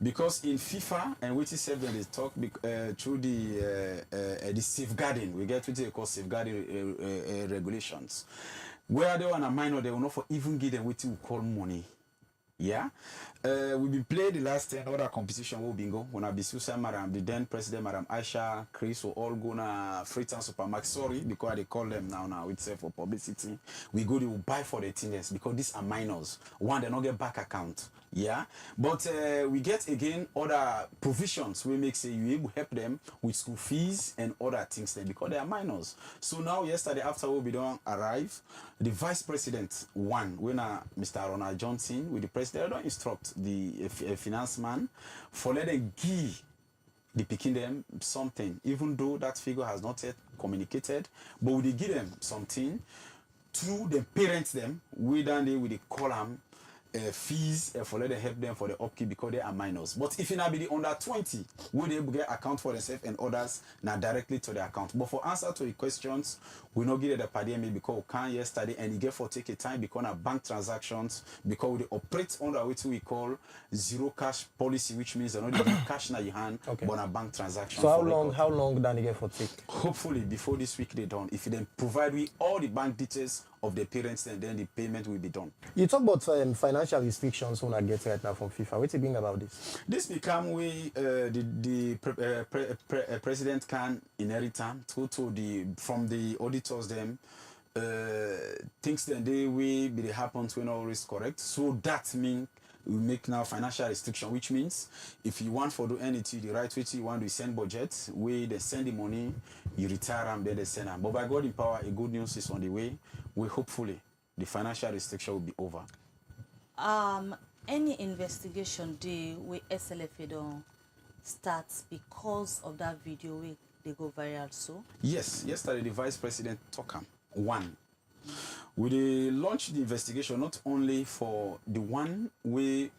Because in FIFA and which is said when they talk through the safeguarding, we get what they call safeguarding regulations. Where they want a minor, they will not for even give them what we call money. Yeah, we've been playing the last 10 other competition will bingo. When I be Susan Madam, the then president Madam Aisha, Chris, will all go na Freetown Supermarket. Sorry, because they call them now it's for publicity. We go to buy for the things because these are minors. One, they not get back account. Yeah, but we get again other provisions we make say you able help them with school fees and other things then because they are minors. So now yesterday after we don't arrive, the vice president when Mr. Ronald Johnson with the president don't instruct the finance man for let them give the picking them something, even though that figure has not yet communicated, but we give them something through the parents them with the column fees for let them help them for the upkeep because they are minors. But if you now be the under 20, will they get account for themselves and others now directly to the account. But for answer to the questions, we not get the pandemic because we can yesterday and you get for take a time because of bank transactions because we operate under what we call zero cash policy, which means they're not giving cash in your hand but a bank transaction. So how long then they get for take? Hopefully before this week they done. If you then provide we all the bank details of the parents and then the payment will be done. You talk about financial restrictions when I get right now from FIFA. What do you think about this? This become way the president can inherit them from the auditors them things that they will be happens when all is correct. So that means we make now financial restriction, which means if you want for do anything the right way you want to send budget, where they send the money, you retire them, then they send them. But by God in power, a good news is on the way. We hopefully the financial restriction will be over. Any investigation where SLFA don't start because of that video where they go viral so? Yes, yesterday the vice president talk one. We launched the investigation not only for the one we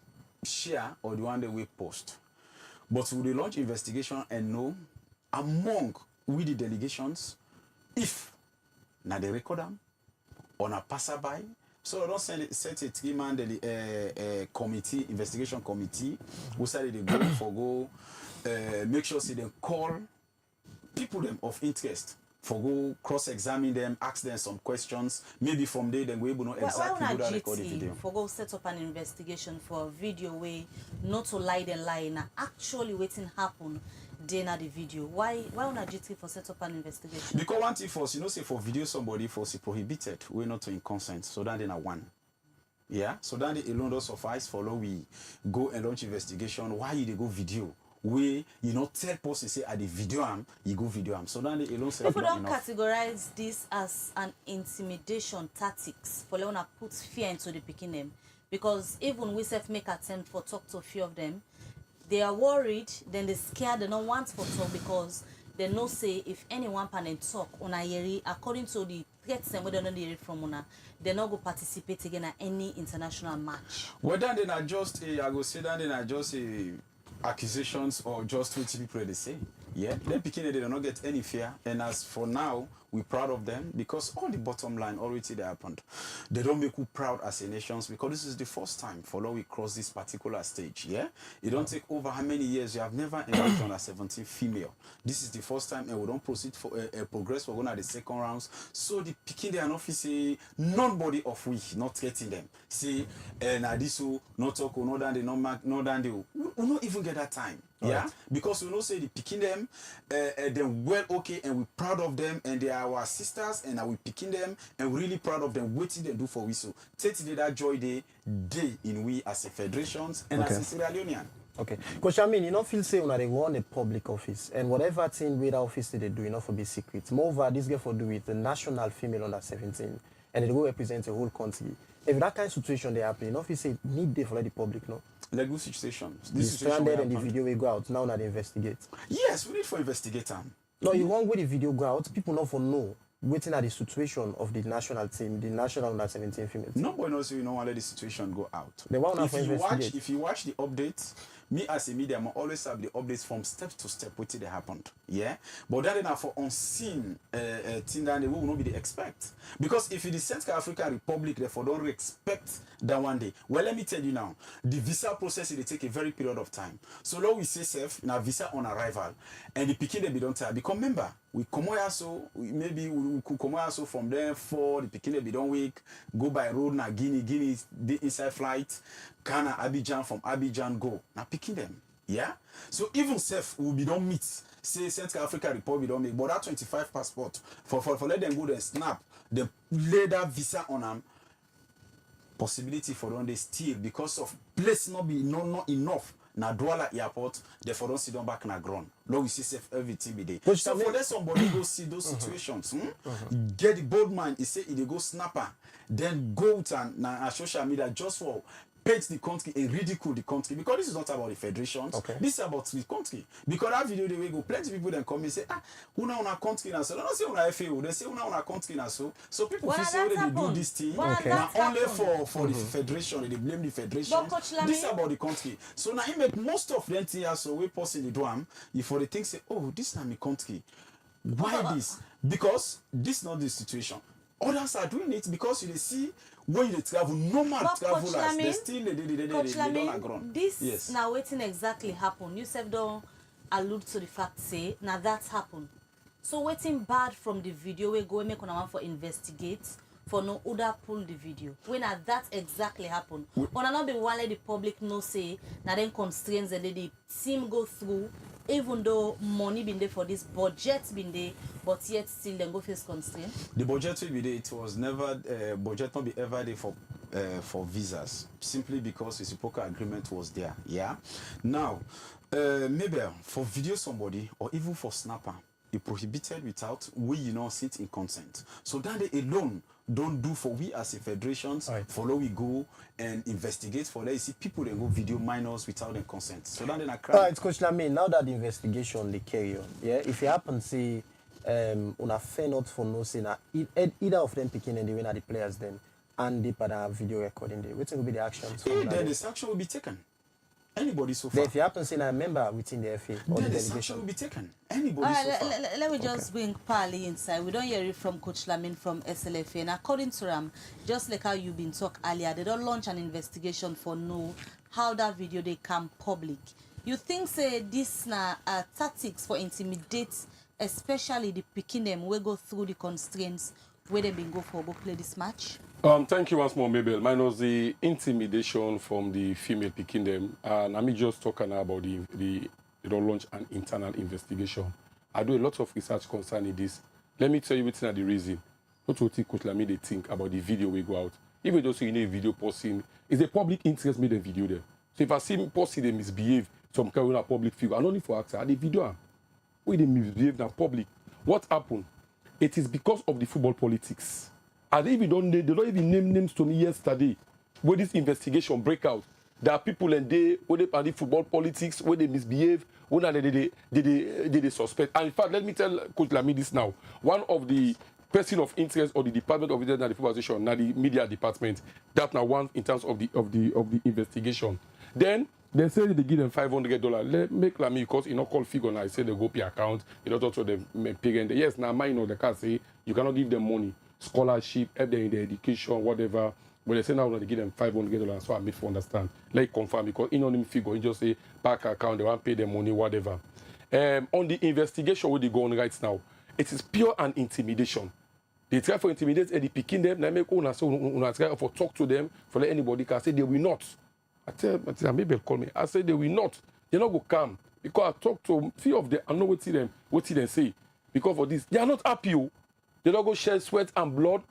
share or the one that we post, but we launch investigation and know among the delegations if now they record them on a passerby. So I don't set a three-man committee, investigation committee, who said they go make sure they call people them of interest. For go cross-examine them, ask them some questions. Maybe from there, then we will know exactly who that recorded video. For go set up an investigation for a video way, not to lie and lie, now actually waiting happen. Then at the video. Why on a GT for set up an investigation? Because one thing for say for video somebody for prohibited, we're not in consent. So then a one. Yeah. So then the alone does suffice. Follow we go and launch investigation. Why you they go video? we tell person say at the video am, you go video am. So then they alone say people don't enough. categorize this as an intimidation tactics for Leona put fear into the picking them, because even we self make attempt for talk to a few of them, they are worried, then they scared, they don't want for talk because they know say if anyone can talk on a yeri according to the threats and whether they don't hear it from una, they not go participate again at any international match. Whether they not just I go say that they not just accusations or just what people they say. Yeah, they picking they do not get any fear, and as for now, we're proud of them because all the bottom line already they happened. They don't make you proud as a nation because this is the first time for we cross this particular stage. Yeah, it don't take over how many years you have never embarked on a 17 female. This is the first time, and we don't proceed for progress. We're going to the second rounds. So the picking they are not say nobody of we not threatening them. Say na this not talk no than they no mark no than they we not even get that time. Yeah, right. Because we know say the picking them, they're well okay, and we're proud of them, and they are our sisters, and we picking them, and we're really proud of them. What did they do for we? So take that joy day in we as a federations and as a Sierra Leonean. Okay, because I mean, you don't feel say when they want a public office, and whatever thing with that office they do, for be secret. Moreover, this girl for do with the national female under 17, and they go represent the whole country. If that kind of situation they happen, you feel say need they for the public, no? Like good situation. This stranded and the video will go out now that they investigate. Yes, we need for investigator. No, you want where the video go out, people not for know waiting at the situation of the national team, the national under 17 female team. Nobody knows you want let the situation go out. They want if you watch the updates, me as a media, I always have the updates from step to step what they happened. Yeah, but that is for unseen thing that they will not be the expect. Because if it is Central African Republic, therefore don't expect that one day. Well, let me tell you now, the visa process will take a very period of time. So now we say safe now visa on arrival, and the picking they be don't tell. Because remember, we come here so maybe we could come here so from there for the picking they be don't week go by road na Guinea the inside flight. Ghana, Abidjan, from Abidjan go. Now picking them. Yeah? So even self will be don't meet. Say Central African Republic don't make. But that 25 passport for let them go then snap. The later visa on them. Possibility for them they steal because of place not enough. Na Douala airport, therefore don't sit down back na ground. Now we see safe everything be there. So for let somebody go see those situations, get the bold mind, he say he go snapper, then go to na social media just for paint the country and ridicule the country because this is not about the federations. This is about the country. Because that video they will go plenty people then come and say una country na so. They don't say una FAO, they say una country na so. So people feel say they do this thing now only for the federation, they blame the federation. This is about the country. So now he make most of them things so we possibly do them if they think say oh this is not my country. Why this? Because this is not the situation. Others are doing it because you see when you travel, normal travelers, they still they don't agree. This now waiting exactly happen. You said don't allude to the fact say now that's happened. So waiting bad from the video we go make on one for investigate for no other pull the video. When that exactly happened. On not be one let the public know say now then constraints and the team go through. Even though money been there for this, budget been there, but yet still then go face constraint. The budget will be there. It was never budget not be ever there for visas simply because the reciprocal agreement was there. Yeah. Now, maybe for video somebody or even for snapper, it prohibited without we sit in consent. So that they alone don't do for we as a federations. Follow we go and investigate for that. You see people they go video minors without their consent. So then I cry. It's Coach Lamine. Now that the investigation they carry on, yeah. If it happens, say una fair not for no say na either of them picking and they win at the players then and they put a video recording there. What will be the actions? Then this action will be taken. Anybody so far. If you happen to see a member within the FA or the delegation will be taken. Anybody so far. Let me just bring Pali inside. We don't hear it from Coach Lamine from SLFA. And according to them, just like how you've been talking earlier, they don't launch an investigation for know how that video they come public. You think say this na tactics for intimidate, especially the picking them we go through the constraints where they been go play this match? Thank you once more, Mabel. Minus the intimidation from the female picking them, and I'm just talking about they don't launch an internal investigation. I do a lot of research concerning this. Let me tell you what's the reason. What will Coach Lamine they think about the video we go out? Even though you need a video posting, it's the public interest made the video there. So if I see me posting they misbehave, some kind of public figure. And only for actor, the video, where they misbehave in public. What happened? It is because of the football politics. And they don't even name names to me yesterday. Where this investigation break out, there are people and where they the football politics, where they misbehave, when they suspect. And in fact, let me tell Coach Lamy this now. One of the person of interest or the department of interest, the football association, now the media department, that now one in terms of the investigation. Then they say they give them $500. Let make Lamy because you know call figure now. I say they go pay account. You don't talk to them parent. Yes, now mine or the can say you cannot give them money, scholarship, help them in their education, whatever. But they say now they give them $500, so I made for understand. Like confirm because in on them figure, you just say back account, they want to pay them money, whatever. On the investigation where they go on right now, it is pure and intimidation. They try for intimidate and they picking them, they make una so una try for talk to them, for let anybody can say they will not. I tell maybe they'll call me. I say they will not. They're not go come. Because I talk to few of them, I know what they say. Because for this, they are not happy. They don't go shed sweat and blood.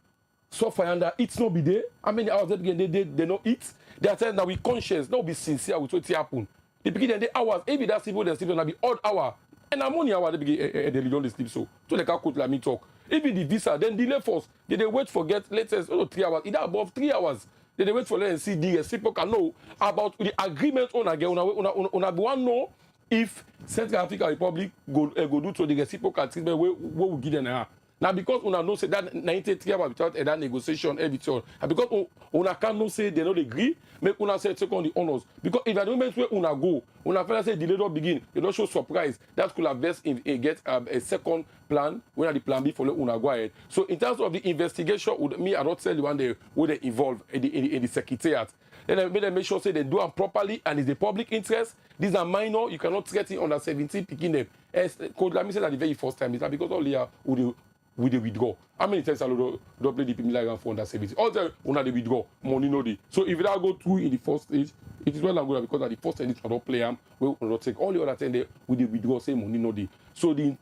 Suffer and it's not be there. How many hours they not eat? They are saying that we conscious, not be sincere with what happen. They begin the hours, every that people they sleep, be odd hour. And I'm only hour they begin they don't sleep so. So they can't quote like me talk. Even the visa, then delay force. They wait for get latest 3 hours, either above 3 hours. They wait for and see the people can know about the agreement on again. Una one know if Central African Republic go do to the reciprocal treatment where we give them. Now because una know say that 93 hours without that negotiation everything, and because una cannot say they don't agree, make una say take on the honors. Because if at the moment where una go, una fella say delay don't begin, they don't show surprise. That could have best get a second plan when the plan B for una go ahead. So in terms of the investigation, with me I don't tell you one day where they involve in the secretariat. Then they make sure say they do them properly and it's the public interest. These are minor, you cannot threaten under 17 picking them. As Coach Lamy said at the very first time, it's not because all here we they withdraw. How many times I don't play the people like for under 17? All the time they withdraw, money no day. So if that go through in the first stage, it is well and good because at the first stage I don't play them, we will not take all the other time they withdraw, say money no day. So the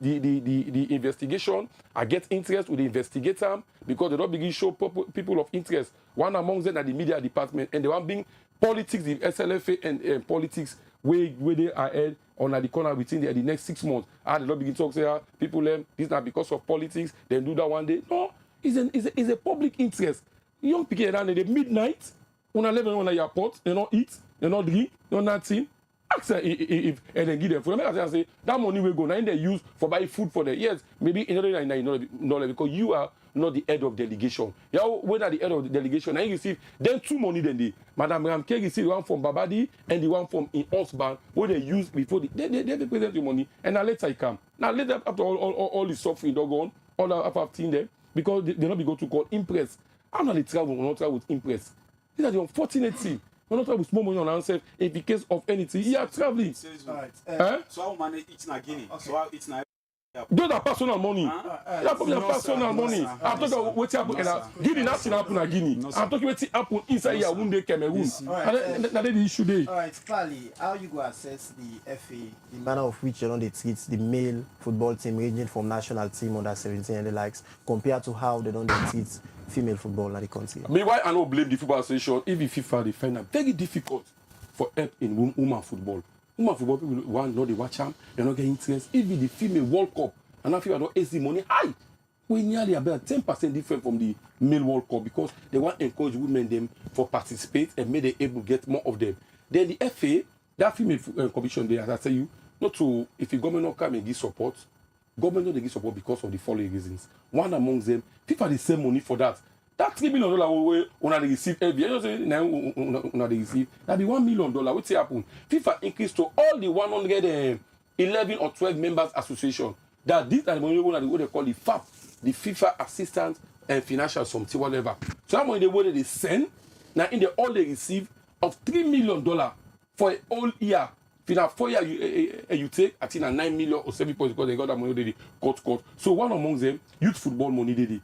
investigation, I get interest with the investigator because they don't begin show people of interest. One among them at the media department and the one being politics, the SLFA and politics where they are held on the corner within the next 6 months. And they don't begin to talk, say, people, this not because of politics, they do that one day. No, it's a public interest. Young people around at midnight, on 11 on the airport, they don't eat, they don't drink, they don't nothing. Ask if and then give them food. I say that money will go now they use for buy food for them. Yes, maybe in order because you are not the head of delegation. You are when are the head of the delegation, and you receive then 2 money then they Madam Ramke receive one from Babadi and the one from in husband where they use before they present your money and now later it come. Now later after all the suffering don't go on, all that I've seen them because they not be go to call impress. I'm not travel with impress. These are the unfortunate thing. We're not with small money on ourselves in the case of anything. You are traveling. So how money eats na Guinea? Okay. So how it's na those are personal money. That's personal money. I'm talking about what happened in Guinea. Nothing happened in Guinea. I'm talking what happened inside your wounded Cameroon. That's the issue there. All right, Pali, how you go assess the FA, the manner of which they treat the male football team ranging from national team under 17 and the likes, compared to how they don't treat female football in the country? Meanwhile, I don't blame the football association. If the FIFA they find it very difficult for help in women football. Women football people want not they watch them, they don't get interest. Even the female World Cup, and now FIFA don't AC money high. We nearly about 10% different from the male World Cup because they want to encourage women them for participate and make them able to get more of them. Then the FA, that female commission there, as I tell you, not to if the government not come and give support, government not they give support because of the following reasons. One among them, FIFA the same money for that. That $3 million way when they receive every year, you say now when they receive, that be $1 million. What's happen? FIFA increased to all the 111 or 12 members association. That this and what they call the FAP, the FIFA Assistant and Financial Something whatever. So that money they what they send now in the all they receive of $3 million for a whole year. For 4 years you take I think $9 million or 7 points because they got that money they cut. So one among them youth football money they did.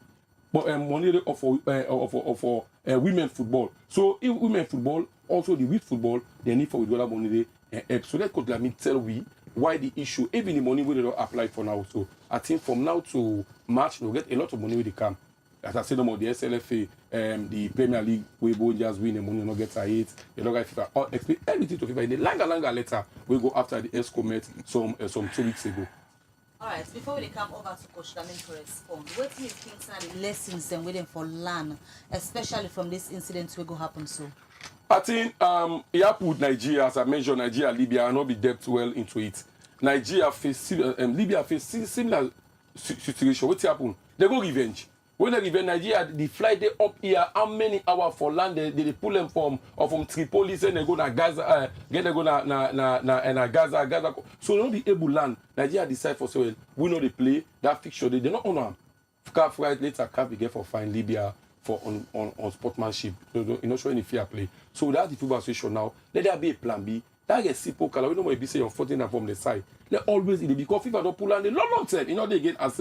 But money for women football. So if women football, also the youth football, they need for withdrawal money they so let could let me tell we why the issue, even the money we don't apply for now. So I think from now to March we'll get a lot of money with the come. as I said, no more the SLFA, the Premier League, we both just win the money, not get a hit. You know, FIFA, all explain everything to FIFA. In the longer letter, we go after the ESCOMET some 2 weeks ago. All right, before we come over to Coach Damin to respond, what do you think are the lessons they're waiting for learn, especially from this incident will go happen so? I think it happened with Nigeria, as I mentioned, Nigeria, Libya, and not be depth well into it. Nigeria face Libya face similar situation. What happened? They go revenge. When they revenge Nigeria, they fly they up here. How many hours for land? They pull them from Tripoli, and they go to Gaza. Then they go na Gaza. So they don't be able to land. Nigeria decide for so well. We know they play that fixture. They not honor them. CAF right later. CAF get for fine Libya for on sportsmanship. You know showing any fair play. So that's the football association now. Let there be a plan B. That gets simple color. We don't want to be saying on 14 from the side. Let always it because FIFA don't pull on the long term. You know they get as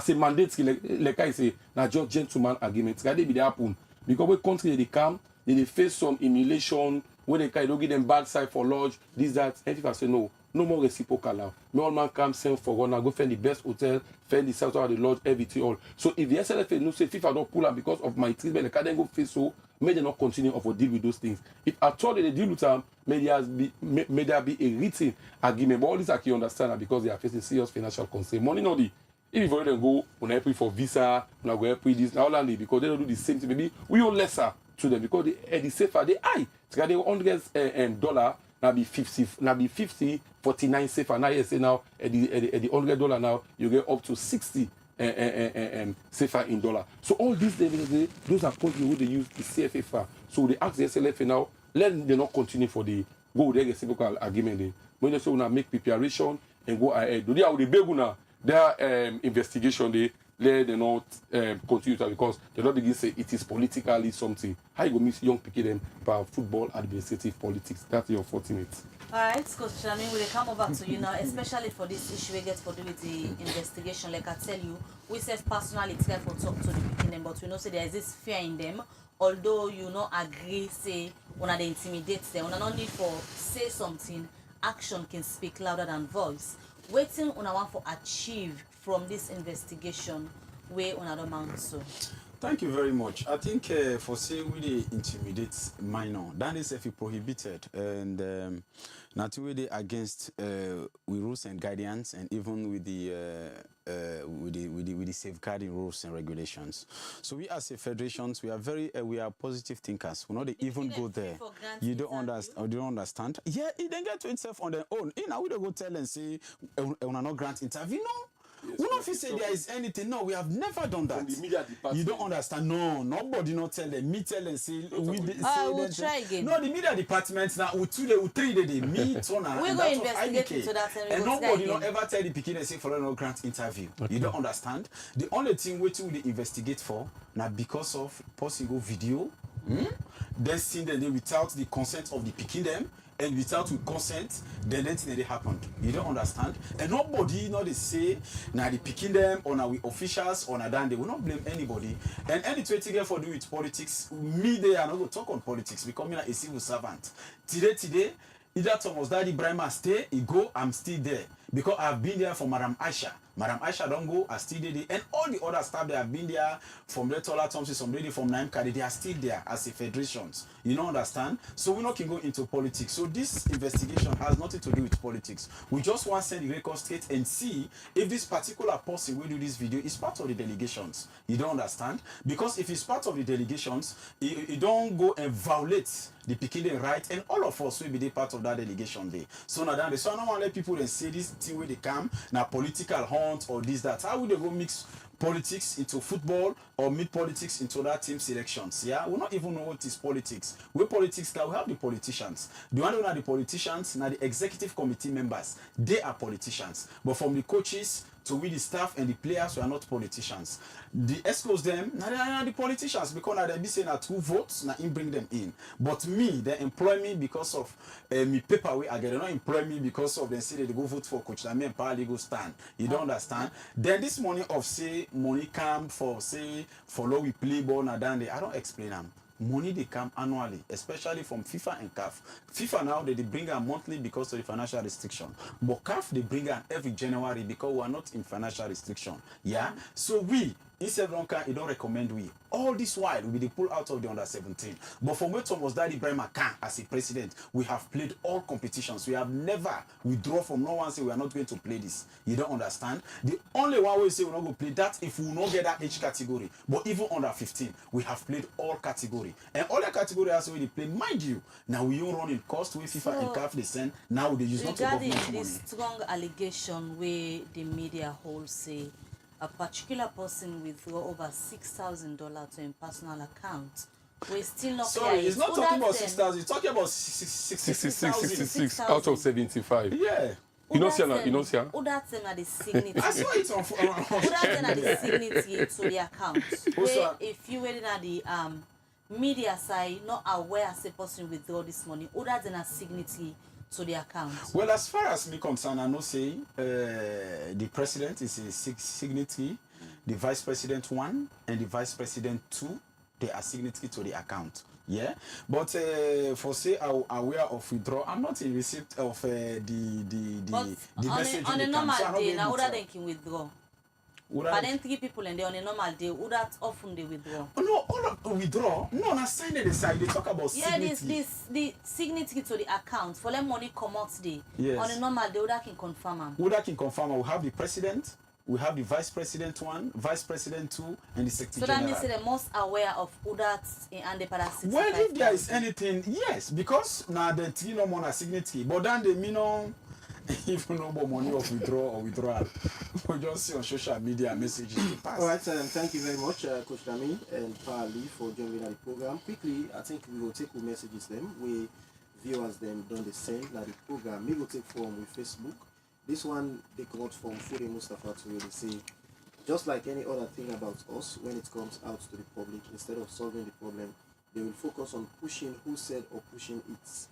a mandate like I say, now just gentleman agreement. They be the happen because when country they come, they face some emulation when they don't give them bad side for lodge, this that. And FIFA say no more reciprocal now. Me all man come send for one, go find the best hotel, find the south of the lodge, everything all. So if the SLFA no say FIFA don't pull on because of my treatment, they can't go face so. May they not continue or deal with those things. If at all they deal with them, may there be a written agreement. But all this I can understand because they are facing serious financial concern. Money not the. If you them go on April for visa, on go April this now only because they don't do the same thing. Maybe we owe lesser to them because the safer they high. It's got $100 now be 50 49 safer. Now you say now at the $100 now you get up to 60 safer in dollar. So all these those are countries who they use the CFA. So they ask the SLFA now, let them not continue for the go with the reciprocal agreement. When they say we now make preparation and go ahead. Do they have the big now? Their investigation they let them not continue to because they don't begin to say it is politically something. How you go miss young people them by football administrative politics? That's your 40 minutes. Alright, Coach Shamin, we'll come over to you now, especially for this issue we get for do with the investigation. Like I tell you, we said personally it's for talk to the beginning, but we know say there is this fear in them. Although you not agree, say when they intimidate them, when not need for say something, action can speak louder than voice. Waiting on want for achieve from this investigation where on other mount so. Thank you very much. I think for say we intimidate minor, that is if prohibited and not really against with rules and guidance and even with the safeguarding rules and regulations. So we as a federations we are positive thinkers. We not even go there. You don't understand. You don't understand. Yeah, it then get to itself on their own. You know we don't go tell and say we are not grant interview. No. Yes, we don't say there is anything. No, we have never done that. You don't understand. No, nobody not tell them. Me tell them say we'll try again. No, the media department now we 3 days me tona. We go investigate into that and nobody not ever tell the pikin and say for no grant interview. Okay. You don't understand. The only thing we investigate for now because of possible video, then seen them without the consent of the pikin them. And without consent, then anything that happened. You don't understand? And nobody, they say, now they picking them, or now we officials, or now they will not blame anybody. And any thing for do with politics, me they are not going to talk on politics, becoming a civil servant. Today, either Thomas Daddy Brahma stay, he go, I'm still there. Because I've been there for Madam Aisha. Madam Aisha don't go, I still there. And all the other staff that have been there, from Letola Thompson, some lady from Naimkade, they are still there as a federations. You don't understand? So we're not going to go into politics. So this investigation has nothing to do with politics. We just want to send the record straight and see if this particular person will do this video is part of the delegations. You don't understand? Because if it's part of the delegations, you don't go and violate the Peking right, and all of us will be part of that delegation there. So now that so I don't want to let people then say this thing where they come now political hunt or this that. How would they go mix politics into football or mix politics into that team selections? Yeah, we don't even know what is politics. We politics now we have the politicians. The one who are the politicians now the executive committee members. They are politicians, but from the coaches to we the staff and the players we are not politicians. The escorts them now they are the politicians because now they be saying that 2 votes now bring them in. But me they employ me because of me paper way I get. They don't employ me because of them say they go vote for coach. I mean paralegal stand. You don't understand? Then this money of say money come for say follow we play ball now then I don't explain them. Money they come annually, especially from FIFA and CAF. FIFA now they bring them monthly because of the financial restriction. But CAF they bring them every January because we are not in financial restriction. Yeah. So we instead of he don't recommend we. All this while we pull out of the under 17. But from where Thomas Daddy Bremer can as a president, we have played all competitions. We have never withdraw from no one say we are not going to play this. You don't understand? The only one we say we're not going to play that if we will not get that age category. But even under 15, we have played all category. And all the category has already played, mind you. Now we don't run in cost with FIFA and CAF they send. Now they use not to government money. Regarding this strong allegation where the media hold say a particular person withdraw over $6,000 to a personal account. We're still not clear. Sorry, it's not talking about 6,000. It's talking about 66 out of 75. Yeah. You know, Sierra. Who that them are the signatory? I saw it on. Who that them are the signatory to the account? Where if you were at the media side, not aware as a person withdraw this money, who that them are signatory to the account? Well, as far as me concerned, I know say the president is a signatory, the vice president 1 and the vice president 2, they are signatory to the account. Yeah, but for say aware of withdrawal, I'm not in receipt of the message. On a normal day, now other than can withdraw. But then 3 people and they on a normal day, who that often they withdraw? No, all of withdraw. No, na sign the side. They talk about signatory. The signatory to the account for them money come out day. Yes. On a normal day, who that can confirm them? Who that can confirm? We have the president. We have the vice president 1, vice president 2, and the secretary general. So that means they're most aware of who that and the parasites. Well, if there is anything, yes, because now the 3 no more signatory, but then they mean no, if no more money of withdrawal, we just see on social media messages. All right, thank you very much, Coach Dami and Pali for joining the program. Quickly, I think we will take the messages them. We viewers them done the same. Now the program, we will take form with Facebook. This one they got from Fude Mustafa to really say, just like any other thing about us, when it comes out to the public, instead of solving the problem, they will focus on pushing who said or pushing it.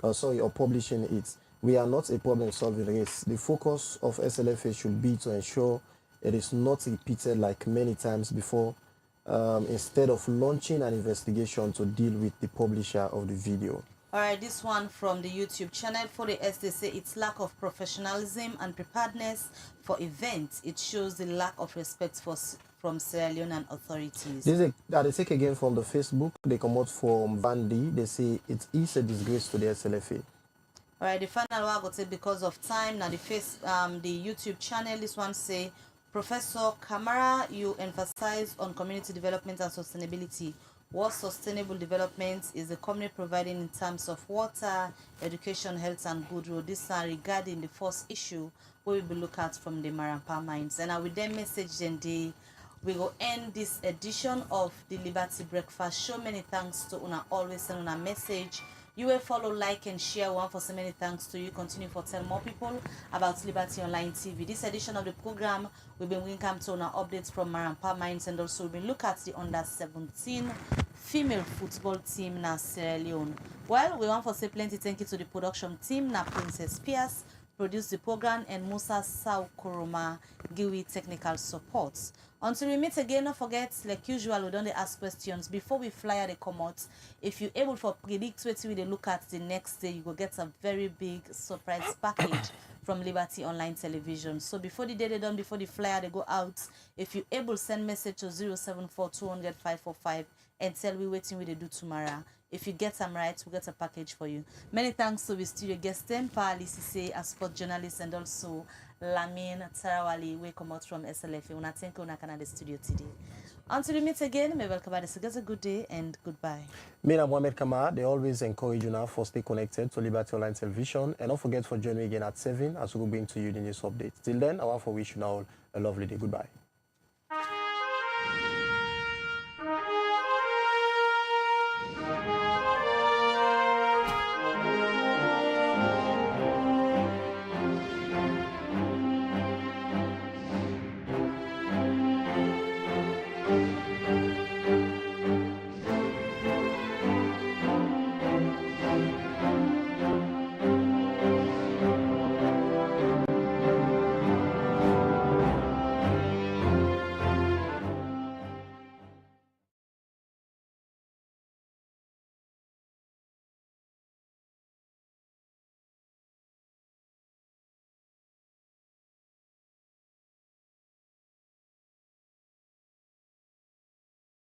Or publishing it. We are not a problem-solving race. The focus of SLFA should be to ensure it is not repeated like many times before, instead of launching an investigation to deal with the publisher of the video. Alright, this one from the YouTube channel for the S, they say it's lack of professionalism and preparedness for events. It shows the lack of respect from Sierra Leonean authorities. They take again from the Facebook, they come out from Vandy, they say it is a disgrace to the SLFA. Alright, the final one I got say because of time. Now the YouTube channel, this one say, Professor Kamara, you emphasize on community development and sustainability. What sustainable development is the company providing in terms of water, education, health, and good road? This are regarding the first issue we will be look at from the Marampa mines. And I will then message them we will end this edition of the Liberty Breakfast Show. Many thanks to Una always send Una message. You will follow, like, and share one for so many thanks to you. Continue for tell more people about Liberty Online TV. This edition of the program, we've been welcome to our updates from Marampa Mines, and also we'll look at the under 17 female football team na Sierra Leone. Well, we want to say plenty thank you to the production team na Princess Pierce produced the program, and Musa Saukoroma give we technical support. Until we meet again, don't forget, like usual, we don't ask questions before we fly at the commode. If you're able to predict what we look at the next day, you will get a very big surprise package from Liberty Online Television. So before the day they done, before the flyer they go out, if you're able, send message to 074-200-545 and tell we waiting what they do tomorrow. If you get them right, we'll get a package for you. Many thanks to the studio guest, Pali Sise, a sport journalist, and also Lamin Tarawali, we come out from SLFA. Una thank you, Una Canada studio today. Until we meet again, may welcome back. So get a good day and goodbye. Me and Mohamed Kamara, they always encourage you now for stay connected to Liberty Online Television. And don't forget for joining me again at 7 as we will bring to you the news update. Till then, I want to wish you now a lovely day. Goodbye.